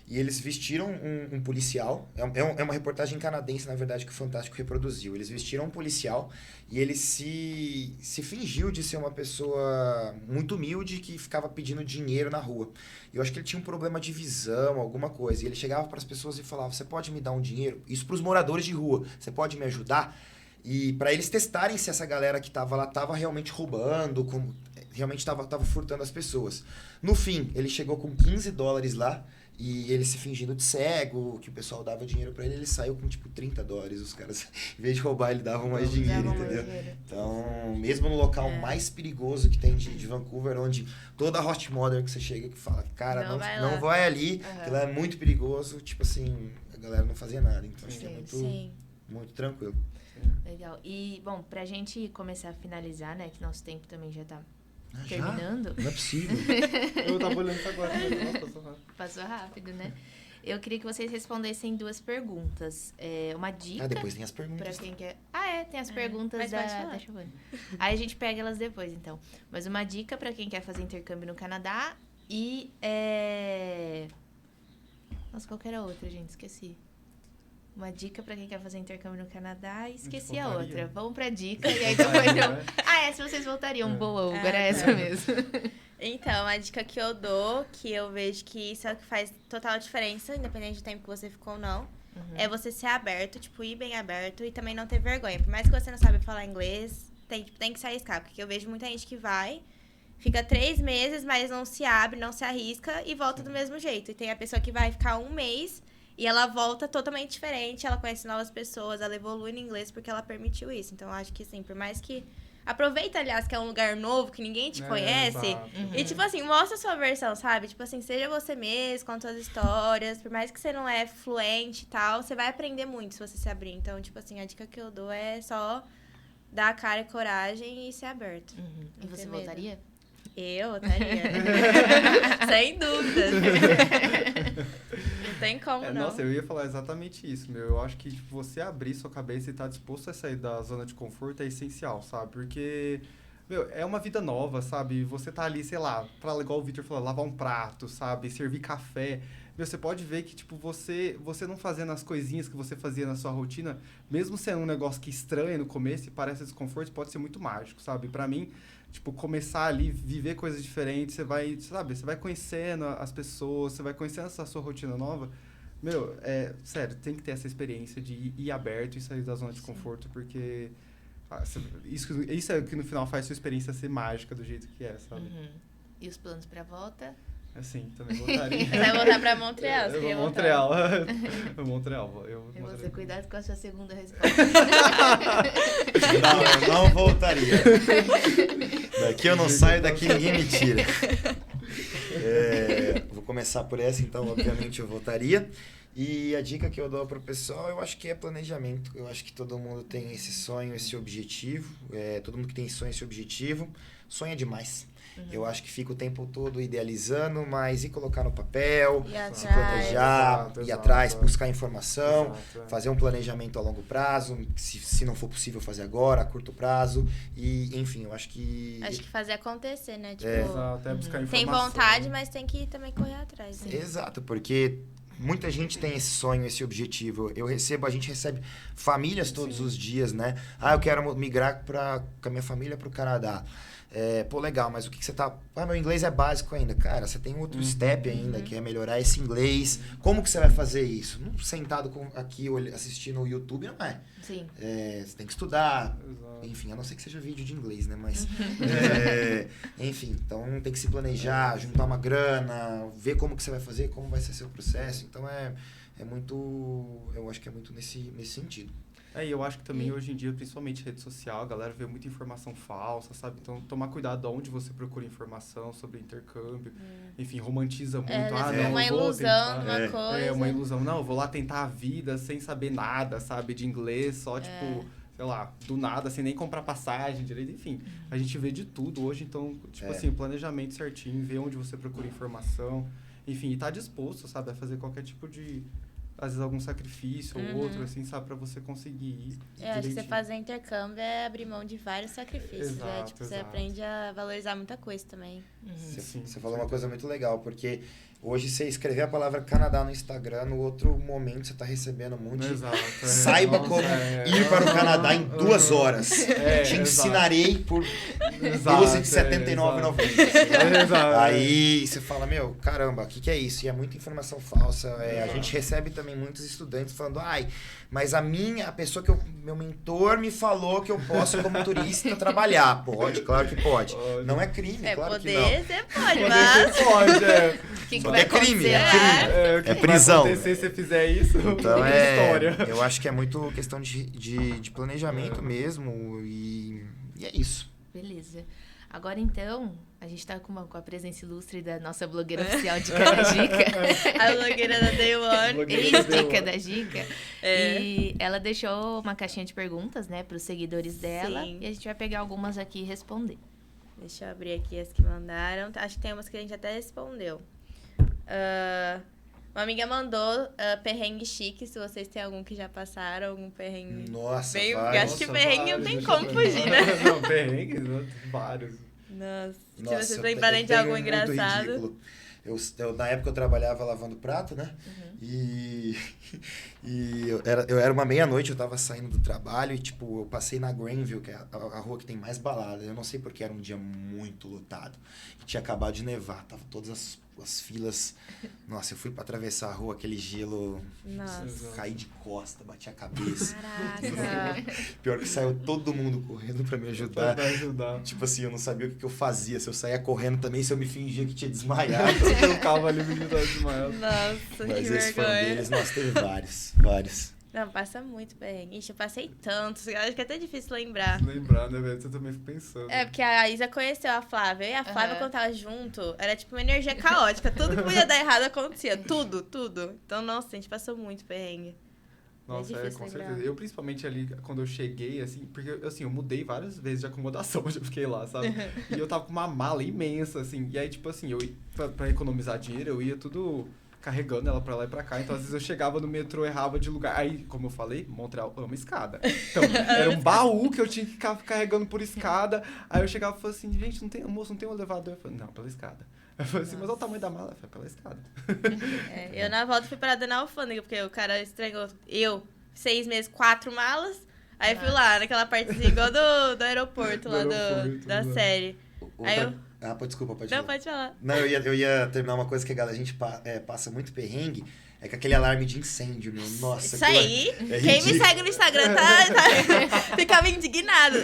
E eles vestiram um policial, é uma reportagem canadense, na verdade, que o Fantástico reproduziu. Eles vestiram um policial e ele se fingiu de ser uma pessoa muito humilde que ficava pedindo dinheiro na rua. Eu acho que ele tinha um problema de visão, alguma coisa. E ele chegava para as pessoas e falava, você pode me dar um dinheiro? Isso para os moradores de rua, você pode me ajudar? E para eles testarem se essa galera que estava lá estava realmente roubando, realmente estava furtando as pessoas. No fim, ele chegou com $15 lá, e ele se fingindo de cego, que o pessoal dava dinheiro pra ele saiu com tipo $30. Os caras, em vez de roubar, ele davam mais dinheiro, Davam mais entendeu? dinheiro. Então, mesmo no local mais perigoso que tem de Vancouver, onde toda hot model que você chega que fala, cara, Não vai não lá. vai ali, Aham. que lá é muito perigoso, tipo assim, a galera não fazia nada. Então, acho que é Sim, muito, Sim. muito tranquilo. Legal. E, bom, pra gente começar a finalizar, né, que nosso tempo também já tá Ah, já? terminando. Não é possível. Eu tava olhando isso agora. Nossa, passou rápido. Passou rápido, né? Eu queria que vocês respondessem 2 perguntas. Uma dica Depois tem as pra perguntas. quem quer... tem as perguntas mas pode falar. da Giovana. Aí a gente pega elas depois, então. Mas uma dica pra quem quer fazer intercâmbio no Canadá e... Nossa, qual que era a outra, gente? Esqueci. Uma dica pra quem quer fazer intercâmbio no Canadá e esqueci a voltaria? outra. Vamos pra dica e aí depois eu... Né? Se vocês voltariam. É. Boa, Hugo, era Ah, essa tá. mesmo. Então, a dica que eu dou, que eu vejo que isso é o que faz total diferença, independente do tempo que você ficou ou não, é você ser aberto, tipo, ir bem aberto e também não ter vergonha. Por mais que você não sabe falar inglês, tem que se arriscar. Porque eu vejo muita gente que vai, fica 3 meses, mas não se abre, não se arrisca e volta do mesmo jeito. E tem a pessoa que vai ficar 1 mês e ela volta totalmente diferente, ela conhece novas pessoas, ela evolui no inglês porque ela permitiu isso. Então, eu acho que, assim, por mais que... Aproveita, aliás, que é um lugar novo, que ninguém te conhece. Exato. E, tipo assim, mostra a sua versão, sabe? Tipo assim, seja você mesmo, conta suas histórias. Por mais que você não é fluente e tal, você vai aprender muito se você se abrir. Então, tipo assim, a dica que eu dou é só dar a cara e coragem e ser aberto. E Não você ter medo. voltaria? Eu voltaria. Sem dúvidas. Não tem como, não. Nossa, eu ia falar exatamente isso, meu. Eu acho que tipo, você abrir sua cabeça e estar disposto a sair da zona de conforto é essencial, sabe? Porque, meu, é uma vida nova, sabe? Você tá ali, sei lá, igual o Victor falou, lavar um prato, sabe? Servir café. Meu, você pode ver que, tipo, você não fazendo as coisinhas que você fazia na sua rotina, mesmo sendo um negócio que estranha no começo e parece desconforto, pode ser muito mágico, sabe? Pra mim, tipo, começar ali, viver coisas diferentes, você vai conhecendo as pessoas, você vai conhecendo essa sua rotina nova. Meu, sério, tem que ter essa experiência de ir aberto e sair da zona de conforto, porque isso é o que no final faz sua experiência ser mágica do jeito que é, sabe? E os planos pra volta? Assim, também voltaria. Você vai voltar pra Montreal, você Eu queria vou voltar. Montreal. Montreal. E você, cuidado com a sua segunda resposta. Não, eu não voltaria. Daqui eu não saio, daqui ninguém me tira. Vou começar por essa, então, obviamente eu voltaria. E a dica que eu dou pro pessoal, eu acho que é planejamento. Eu acho que todo mundo tem esse sonho, esse objetivo. Todo mundo que tem esse sonho, esse objetivo, sonha demais. Eu acho que fica o tempo todo idealizando, mas ir colocar no papel, Ir se atrás. planejar, Exato, ir exato, atrás, buscar informação, Exato, fazer um planejamento a longo prazo, se não for possível fazer agora, a curto prazo. E, enfim, eu acho que... Acho que fazer acontecer, né? Tipo, Exato, buscar tem informação. vontade, mas tem que também correr atrás. Né? Exato, porque muita gente tem esse sonho, esse objetivo. A gente recebe famílias todos os dias, né? Eu quero migrar com a minha família para o Canadá. Pô, legal, mas o que você tá... meu inglês é básico ainda. Cara, você tem outro step ainda, que é melhorar esse inglês. Como que você vai fazer isso? Não sentado aqui assistindo o YouTube, não é. Sim. Você tem que estudar. Exato. Enfim, a não ser que seja vídeo de inglês, né? Mas, enfim, então tem que se planejar, juntar uma grana, ver como que você vai fazer, como vai ser seu processo. Então, é muito... Eu acho que é muito nesse sentido. E eu acho que também hoje em dia, principalmente rede social, a galera vê muita informação falsa, sabe? Então, tomar cuidado onde você procura informação sobre intercâmbio. Enfim, romantiza muito. Não, uma eu vou ilusão, tentar. uma coisa. É, uma ilusão. Não, eu vou lá tentar a vida sem saber nada, sabe? De inglês, só, tipo, sei lá, do nada, sem nem comprar passagem direito. Enfim, a gente vê de tudo hoje. Então, tipo assim, planejamento certinho, ver onde você procura informação. Enfim, e tá disposto, sabe? A fazer qualquer tipo de... Às vezes algum sacrifício ou outro, assim, sabe? Pra você conseguir ir Acho que você fazer intercâmbio é abrir mão de vários sacrifícios, né? Tipo, você aprende a valorizar muita coisa também. Você falou uma coisa muito legal, porque hoje você escrever a palavra Canadá no Instagram, no outro momento você tá recebendo um monte de... Saiba como ir para o Canadá em 2 horas. Te ensinarei por 12 de R$ 79,90. Aí você fala, meu, caramba, o que é isso? E é muita informação falsa. A gente recebe também muitos estudantes falando, mas a pessoa meu mentor me falou que eu posso, como turista, trabalhar. Pode, claro que pode. Não é crime, claro que não. Você pode, mas... Você pode, Só que é crime, é prisão. Vai acontecer se você fizer isso? Então história. Eu acho que é muito questão de planejamento mesmo e é isso. Beleza. Agora, então, a gente tá com a presença ilustre da nossa blogueira oficial de Cada Dica. A blogueira da Day One. Ex-dica da Dica. E ela deixou uma caixinha de perguntas, né, pros seguidores dela. Sim. E a gente vai pegar algumas aqui e responder. Deixa eu abrir aqui as que mandaram. Acho que tem umas que a gente até respondeu. Uma amiga mandou perrengue chique, se vocês têm algum que já passaram, algum perrengue. Nossa, bem, vários. acho que perrengue não tem como fugir, né? Não, perrengue, vários. Nossa, se Nossa, vocês lembrarem de algo muito engraçado. ridículo. Na época eu trabalhava lavando prato, né? E eu era uma meia-noite, eu tava saindo do trabalho e, tipo, eu passei na Granville, que é a rua que tem mais balada. Eu não sei porque era um dia muito lotado. E tinha acabado de nevar, tava todas as filas. Nossa, eu fui pra atravessar a rua, aquele gelo. Nossa. Caí de costa, bati a cabeça. Caraca. Pior que saiu todo mundo correndo pra me ajudar. Pra ajudar. Tipo assim, eu não sabia o que eu fazia. Se eu saía correndo também, se eu me fingia que tinha desmaiado. Eu tava ali me desmaiado. Nossa, Mas que esse foi um vergonha. deles. Nossa, teve vários. Não, passa muito perrengue. Ixi, eu passei tantos. Acho que é até difícil lembrar. Lembrar, né, velho? Você também fica pensando. É, porque a Isa conheceu a Flávia. E a Flávia, quando tava junto, era tipo uma energia caótica. Tudo que podia dar errado acontecia. Tudo. Então, nossa, a gente passou muito perrengue. Nossa, difícil com lembrar. certeza. Eu, principalmente ali, quando eu cheguei, assim, porque, assim, eu mudei várias vezes de acomodação onde eu fiquei lá, sabe? E eu tava com uma mala imensa, assim. E aí, tipo assim, eu pra economizar dinheiro, eu ia tudo carregando ela pra lá e pra cá. Então, às vezes, eu chegava no metrô, errava de lugar. Aí, como eu falei, Montreal ama escada. Então, era um baú que eu tinha que ficar carregando por escada. Aí eu chegava e falava assim, gente, moço, não tem um elevador? Eu falei, não, pela escada. Eu falei assim, mas olha o tamanho da mala. Eu falei, pela escada. Eu na volta fui parada na alfândega, porque o cara estranhou. 6 meses, 4 malas. Aí fui lá, naquela partezinha igual do aeroporto lá da série. Aí eu... Desculpa, pode Não, falar. pode falar. Não, eu ia terminar uma coisa que a gente passa muito perrengue, é com aquele alarme de incêndio, meu. Nossa, Isso aí, é quem me ridículo. segue no Instagram ficava indignado.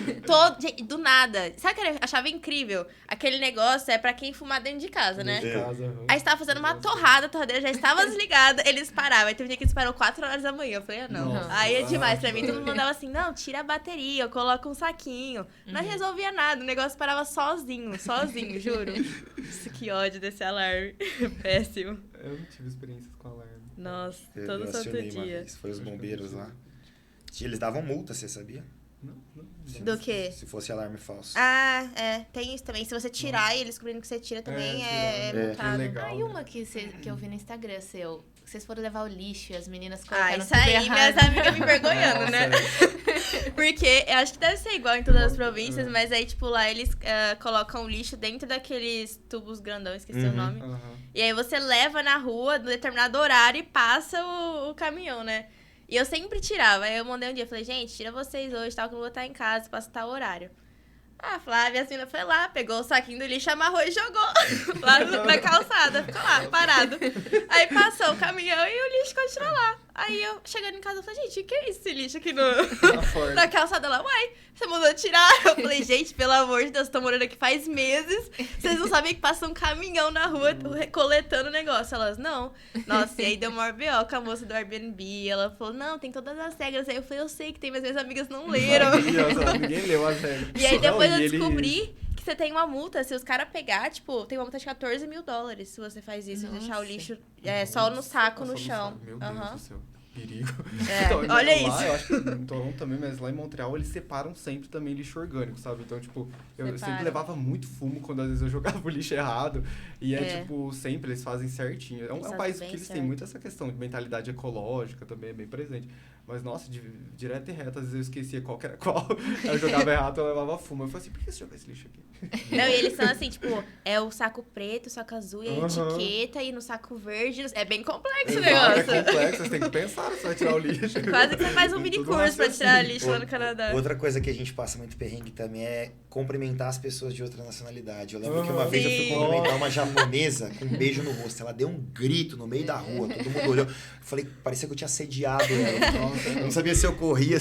Gente, do nada. Sabe o que eu achava incrível? Aquele negócio é pra quem fumar dentro de casa, né? Aí você tava fazendo uma torrada, a torradeira já estava desligada, eles paravam. Aí teve um dia que eles pararam 4 horas da manhã. Eu falei, não. Nossa. Aí é demais pra mim. Todo mundo mandava assim, não, tira a bateria, eu coloco um saquinho. Não resolvia nada, o negócio parava sozinho, juro. Isso, que ódio desse alarme. Péssimo. Eu não tive experiências com alarme. Nossa, Eu todo santo acionei uma dia. vez, foi os bombeiros lá. Eles davam multa, você sabia? Não. Do quê? Se fosse alarme falso. Ah, tem isso também. Se você tirar e eles descobrindo que você tira também é multado. legal. Ah, e uma que eu vi no Instagram seu. Vocês foram levar o lixo e as meninas colocaram Isso tudo aí, errado. minhas amigas me envergonhando, né? Porque eu acho que deve ser igual em todas as províncias, mas aí, tipo, lá eles colocam o lixo dentro daqueles tubos grandão, esqueci o nome. E aí você leva na rua, no determinado horário, e passa o caminhão, né? E eu sempre tirava. Aí eu mandei um dia, falei, gente, tira vocês hoje, tal, que eu não vou estar em casa, passa tal horário. A Flávia, assim, foi lá, pegou o saquinho do lixo, amarrou e jogou lá na calçada. Ficou lá, parado. Aí passou o caminhão e o lixo continuou lá. Aí eu, chegando em casa, eu falei, gente, o que é esse lixo aqui Fora. na calçada lá? Uai, você mandou tirar? Eu falei, gente, pelo amor de Deus, tô morando aqui faz meses. Vocês não sabem que passa um caminhão na rua coletando o negócio. Elas, não. Nossa, e aí deu uma BO com a moça do Airbnb. Ela falou, não, tem todas as regras. Aí eu falei, eu sei que tem, mas minhas amigas não leram. Ninguém leu as regras. E aí depois Não, eu e ele- descobri que você tem uma multa. Se os caras pegar, tipo, tem uma multa de $14 mil se você faz isso, de deixar o lixo só no saco, no Só chão. saco. Meu Deus Aham. do céu. Perigo. É, olha lá, isso. Eu acho que em Toronto também, mas lá em Montreal eles separam sempre também lixo orgânico, sabe? Então, tipo, eu Separam. sempre levava muito fumo quando às vezes eu jogava o lixo errado. E É. tipo, sempre eles fazem certinho. É um Eles país fazem que bem eles têm certo. muito essa questão de mentalidade ecológica também, é bem presente. Mas, nossa, direto e reto, às vezes eu esquecia qual que era qual. Aí eu jogava errado, eu levava fumo. Eu falei assim, por que você jogou esse lixo aqui? Não, e eles são assim, tipo, é o saco preto, o saco azul e a Aham. etiqueta, e no saco verde. É bem complexo o É negócio. complexo, você tem que pensar se vai tirar o lixo. Quase que você faz um Tem mini tudo curso pra tirar raciocínio. lixo lá no Canadá. Outra coisa que a gente passa muito perrengue também é cumprimentar as pessoas de outra nacionalidade. Eu lembro que uma Aham. vez eu fui Sim. cumprimentar uma japonesa com um beijo no rosto. Ela deu um grito no meio da rua, todo mundo olhou. Eu falei, parecia que eu tinha sediado ela. Eu não sabia se eu corria.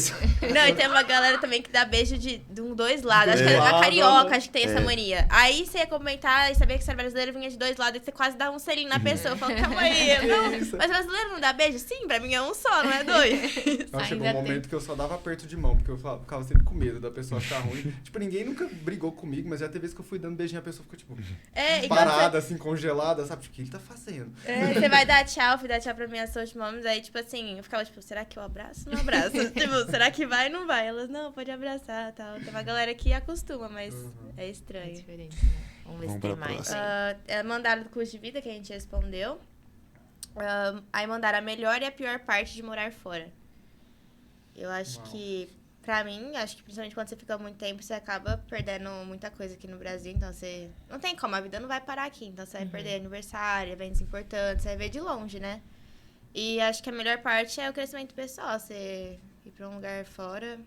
Não, e tem uma galera também que dá beijo de dois lados. Acho que é É. na carioca, acho que tem essa É. mania. Aí você ia comentar e sabia que você era brasileiro, vinha de dois lados, e você quase dá um selinho na pessoa. Eu falo, calma aí. Não, isso? mas brasileiro não dá beijo? Sim, pra mim é um só, não é dois. Nossa, chegou um Ainda momento que eu só dava aperto de mão, porque eu ficava sempre com medo da pessoa achar ruim. Tipo, ninguém nunca brigou comigo, mas já teve vezes que eu fui dando beijinho, a pessoa ficou, tipo, É, igual parada, assim, congelada, sabe? Tipo, o que ele tá fazendo? Você vai dar tchau, fui dar tchau pra minhas social moms, aí, tipo assim, eu ficava, tipo, será que eu abraço? Não abraço. Tipo, será que vai? Não vai. Elas, não, pode abraçar e tal. Tem uma galera que acostuma, mas é É estranho. diferente, né? Vamos ver Vamos se tem pra mais. próxima. Mandaram do custo de vida, que a gente respondeu. Aí mandaram a melhor e a pior parte de morar fora. Eu acho Uau. que, pra mim, acho que principalmente quando você fica muito tempo, você acaba perdendo muita coisa aqui no Brasil. Então você. Não tem como, a vida não vai parar aqui. Então você vai perder aniversário, eventos importantes, você vai ver de longe, né? E acho que a melhor parte é o crescimento pessoal. Você ir pra um lugar fora,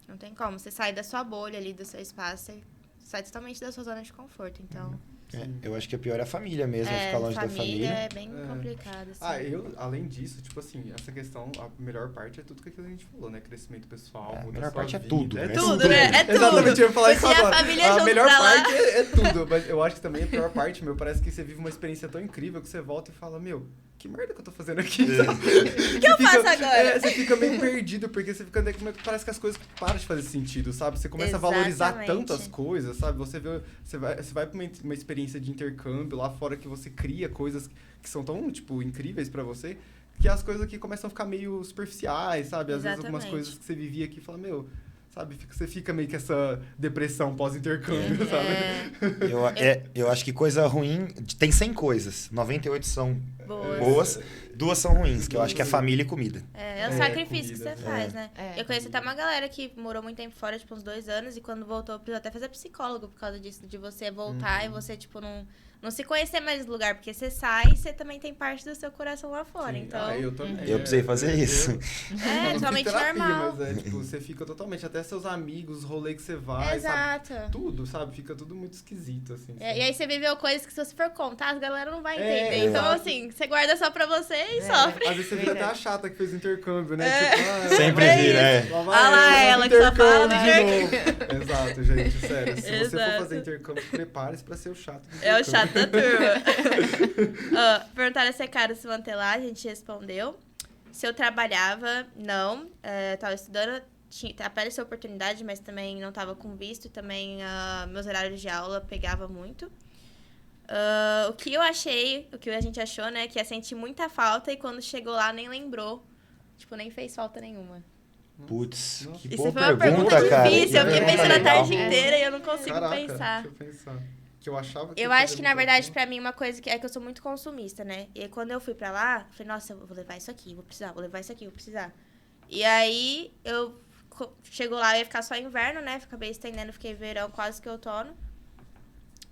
não tem como. Você sai da sua bolha ali, do seu espaço, você sai totalmente da sua zona de conforto. Então, É, eu acho que a pior é a família mesmo, é ficar longe da família. é bem É. complicado, assim. Eu, além disso, tipo assim, essa questão, a melhor parte é tudo que a gente falou, né? Crescimento pessoal, É, a muda melhor sua parte é vida. tudo, É né? tudo, Tudo, né? É tudo. Exatamente, eu ia falar isso Curtir a agora. família A junto melhor pra lá. parte é tudo, mas eu acho que também a pior parte, meu, parece que você vive uma experiência tão incrível que você volta e fala, meu, que merda que eu tô fazendo aqui? O que eu faço agora? Você fica meio perdido, porque você fica, parece que as coisas param de fazer sentido, sabe? Você começa a valorizar Exatamente. tantas coisas, sabe? Você vai pra uma experiência de intercâmbio lá fora que você cria coisas que são tão, tipo, incríveis pra você, que as coisas aqui começam a ficar meio superficiais, sabe? Às vezes algumas Exatamente. coisas que você vivia aqui, fala, meu, sabe? Você fica meio que essa depressão pós-intercâmbio, sabe? Eu acho que coisa ruim... Tem 100 coisas, 98 são Boas. boas, 2 são ruins, que eu acho que é família e comida. É o É, sacrifício comida. que você faz, né? É, Eu conheço até uma galera que morou muito tempo fora, tipo, uns 2 anos, e quando voltou, precisou até fazer psicólogo por causa disso, de você voltar e você, tipo, não se conhecer mais do lugar, porque você sai e você também tem parte do seu coração lá fora, Sim. então... Eu também. Eu precisei fazer isso. Não totalmente fiz terapia, normal. Mas tipo, você fica totalmente, até seus amigos, os rolês que você vai, sabe? Exato. Tudo, sabe? Fica tudo muito esquisito, assim. E aí você viveu coisas que se você for contar, as galera não vai É, entender. Então, exato. assim, você guarda só pra você e sofre. Às vezes você vira até a chata que fez o intercâmbio, né? É. Tipo, Sempre É vira, é. Lá vai Ah lá, ela que só fala do de novo. Exato, gente, sério. Se você for Exato. fazer intercâmbio, prepare-se pra ser o chato do É o intercâmbio. chato da turma. Perguntaram se é caro se manter lá, a gente respondeu. Se eu trabalhava, não. Tava estudando, apareceu oportunidade, mas também não tava com visto. E também meus horários de aula pegava muito. O que eu achei, o que a gente achou, né, que ia sentir muita falta e quando chegou lá nem lembrou. Tipo, nem fez falta nenhuma. Putz, Nossa. que Isso boa foi uma pergunta cara. difícil, eu Que fiquei pergunta pensando a legal. tarde inteira e eu não consigo Caraca, pensar. deixa eu pensar. Que eu achava que Eu ia acho fazer que, na muita verdade, falta. pra mim, uma coisa que é que eu sou muito consumista, né? E quando eu fui pra lá, eu falei, nossa, eu vou levar isso aqui, vou precisar, vou levar isso aqui, vou precisar. E aí, chegou lá, eu ia ficar só inverno, né? Acabei estendendo, fiquei verão, quase que outono.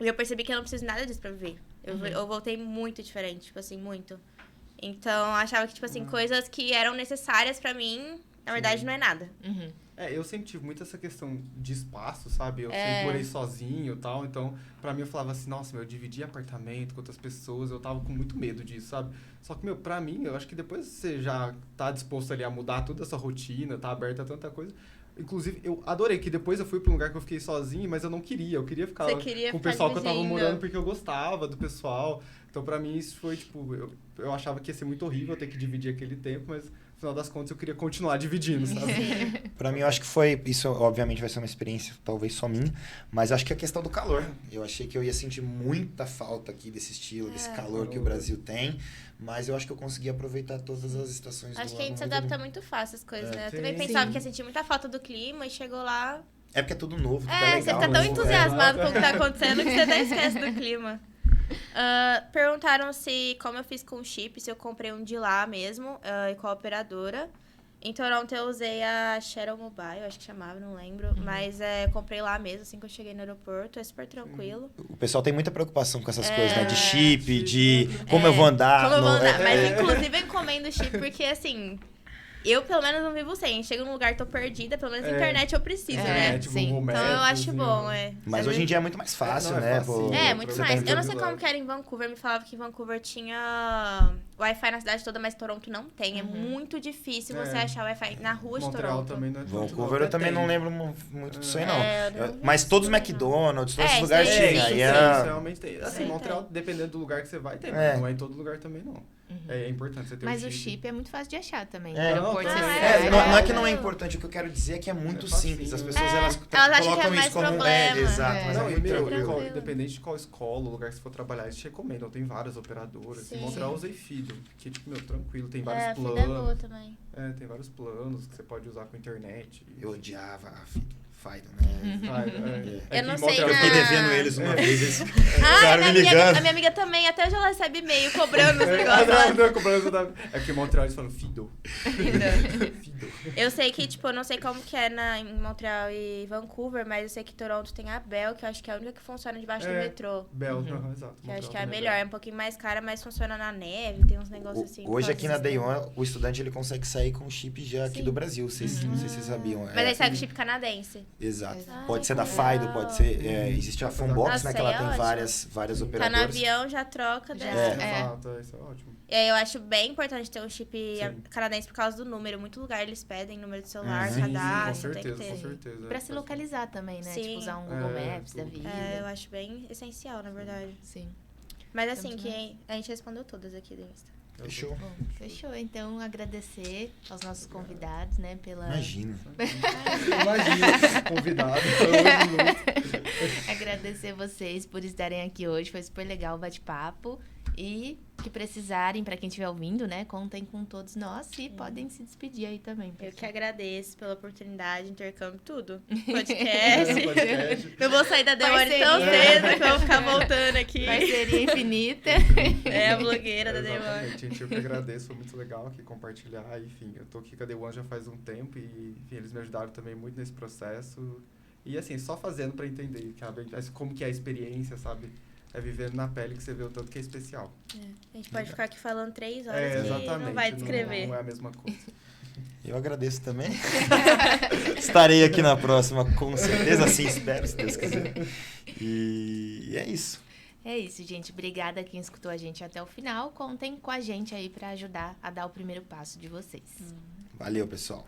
E eu percebi que eu não preciso de nada disso pra viver. Eu voltei muito diferente, tipo assim, muito. Então, eu achava que, tipo assim, coisas que eram necessárias pra mim, na verdade, não é nada. Uhum. Eu sempre tive muito essa questão de espaço, sabe? Eu sempre morei sozinho e tal, então pra mim eu falava assim, nossa, eu dividi apartamento com outras pessoas, eu tava com muito medo disso, sabe? Só que, pra mim, eu acho que depois você já tá disposto ali a mudar toda essa rotina, tá aberta a tanta coisa. Inclusive, eu adorei que depois eu fui pra um lugar que eu fiquei sozinho, mas eu não queria. Eu queria ficar com o pessoal que eu tava morando porque eu gostava do pessoal. Então, pra mim, isso foi, tipo... Eu achava que ia ser muito horrível ter que dividir aquele tempo, mas no final das contas eu queria continuar dividindo, sabe? Pra mim, eu acho que foi... Isso, obviamente, vai ser uma experiência talvez só minha, mas acho que é a questão do calor. Eu achei que eu ia sentir muita falta aqui desse estilo, desse calor que o Brasil tem, mas eu acho que eu consegui aproveitar todas as estações do ano. Acho que a gente se adapta muito fácil às coisas, né? Eu também Sim. pensava que ia sentir muita falta do clima e chegou lá... É porque é tudo novo, tudo é legal. Você fica tão entusiasmado com o que tá acontecendo que você até esquece do clima. Perguntaram se, como eu fiz com o chip, se eu comprei um de lá mesmo, e qual operadora. Em Toronto eu usei a Shadow Mobile, acho que chamava, não lembro. Mas comprei lá mesmo, assim que eu cheguei no aeroporto, é super tranquilo. O pessoal tem muita preocupação com essas coisas, né? De chip, de como eu vou andar. Como eu vou andar, mas inclusive eu encomendo chip porque, assim... Eu, pelo menos, não vivo sem. Chego num lugar, tô perdida, pelo menos internet eu preciso, né? Tipo, Sim. Google Então eu Maps, acho assim, bom, Mas hoje em dia é muito mais fácil, não, é né? facinho. muito você mais. tá Eu não sei individual. como que era em Vancouver. Me falava que em Vancouver tinha Wi-Fi na cidade toda, mas Toronto não tem. É muito difícil você achar Wi-Fi na rua de Montreal Toronto. também não é tanto, Vancouver não. eu também Até não tem. lembro muito disso aí, não. Eu não vi Mas isso todos os também, não. McDonald's, todos os Isso lugares aí, tinham. isso Aí Isso era... realmente tem. Assim, Sim, Montreal, tem. dependendo do lugar que você vai, tem, É. mas não é em todo lugar também, não. É importante você ter Mas o chip é muito fácil de achar também. No É, aeroporto não, você é, não é que pega. não é importante, o que eu quero dizer é que é muito facinho. simples. As pessoas elas elas acham que é colocam mais isso como problema. exato, mas é Não, e muito meu, tranquilo. independente de qual escola, o lugar que você for trabalhar, eles te recomendam. Tem várias operadoras. Sim. Em Montreal eu usei Fido, que tipo, meu, tranquilo, tem A vários Fida é boa planos. também. Tem vários planos que você pode usar com internet. Eu odiava a Fido, né? Eu não em sei Eu Montreal- fiquei na- devendo eles uma vez, eles Ah, ficaram me ligando. a minha amiga também. Até hoje ela recebe e-mail cobrando os Ah, negócios. Ela- não, cobrança da... É porque em Montreal eles falam Fido. Fido. Eu sei que, tipo, eu não sei como que é em Montreal e Vancouver, mas eu sei que Toronto tem a Bell, que eu acho que é a única que funciona debaixo do metrô. Bel, exato. Que eu acho Montreal que é a também melhor. É um pouquinho mais cara, mas funciona na neve, tem uns negócios assim. Hoje aqui na pode Day ser. One, o estudante ele consegue sair com o chip já aqui Sim. do Brasil. Não sei se vocês sabiam. Mas aí sai com chip canadense. Exato. Ai, Pode ser da que legal. Fido, pode ser... existe a Phonebox, Nossa, né? Que aí ela é tem ótimo. várias Tá operadoras. no avião, já troca. Já. Dessa. Exato, isso é ótimo. E aí eu acho bem importante ter um chip Sim. canadense por causa do número. Em muito lugar eles pedem número de celular, Sim, cadastro, com tem que certeza, ter. com certeza. Pra se localizar também, né? Sim. Tipo, usar um Google Maps da tudo. vida. Eu acho bem essencial, na verdade. Sim. Mas assim, Temos que a gente respondeu todas aqui da Insta. Fechou? Bom, fechou. Então, agradecer aos nossos convidados, né? Pela... Imagina. Imagina, convidado. Agradecer vocês por estarem aqui hoje. Foi super legal o bate-papo. E que precisarem, pra quem estiver ouvindo, né? Contem com todos nós e podem se despedir aí também. Eu que agradeço pela oportunidade, intercâmbio, tudo. Podcast. Podcast. Não vou sair da The One tão Parceria. cedo que eu vou ficar voltando aqui. Parceria infinita. É a blogueira da The One. Exatamente, gente, eu que agradeço, foi muito legal aqui compartilhar, enfim, eu tô aqui com a The One já faz um tempo e, enfim, eles me ajudaram também muito nesse processo, e assim, só fazendo pra entender, como que é a experiência, sabe, é vivendo na pele que você vê o tanto que é especial. A gente pode ficar aqui falando 3 horas e Exatamente, não vai descrever. Não é a mesma coisa. Eu agradeço também. Estarei aqui na próxima, com certeza. Assim espero, se Deus quiser. E é isso. É isso, gente. Obrigada a quem escutou a gente até o final. Contem com a gente aí pra ajudar a dar o primeiro passo de vocês. Valeu, pessoal.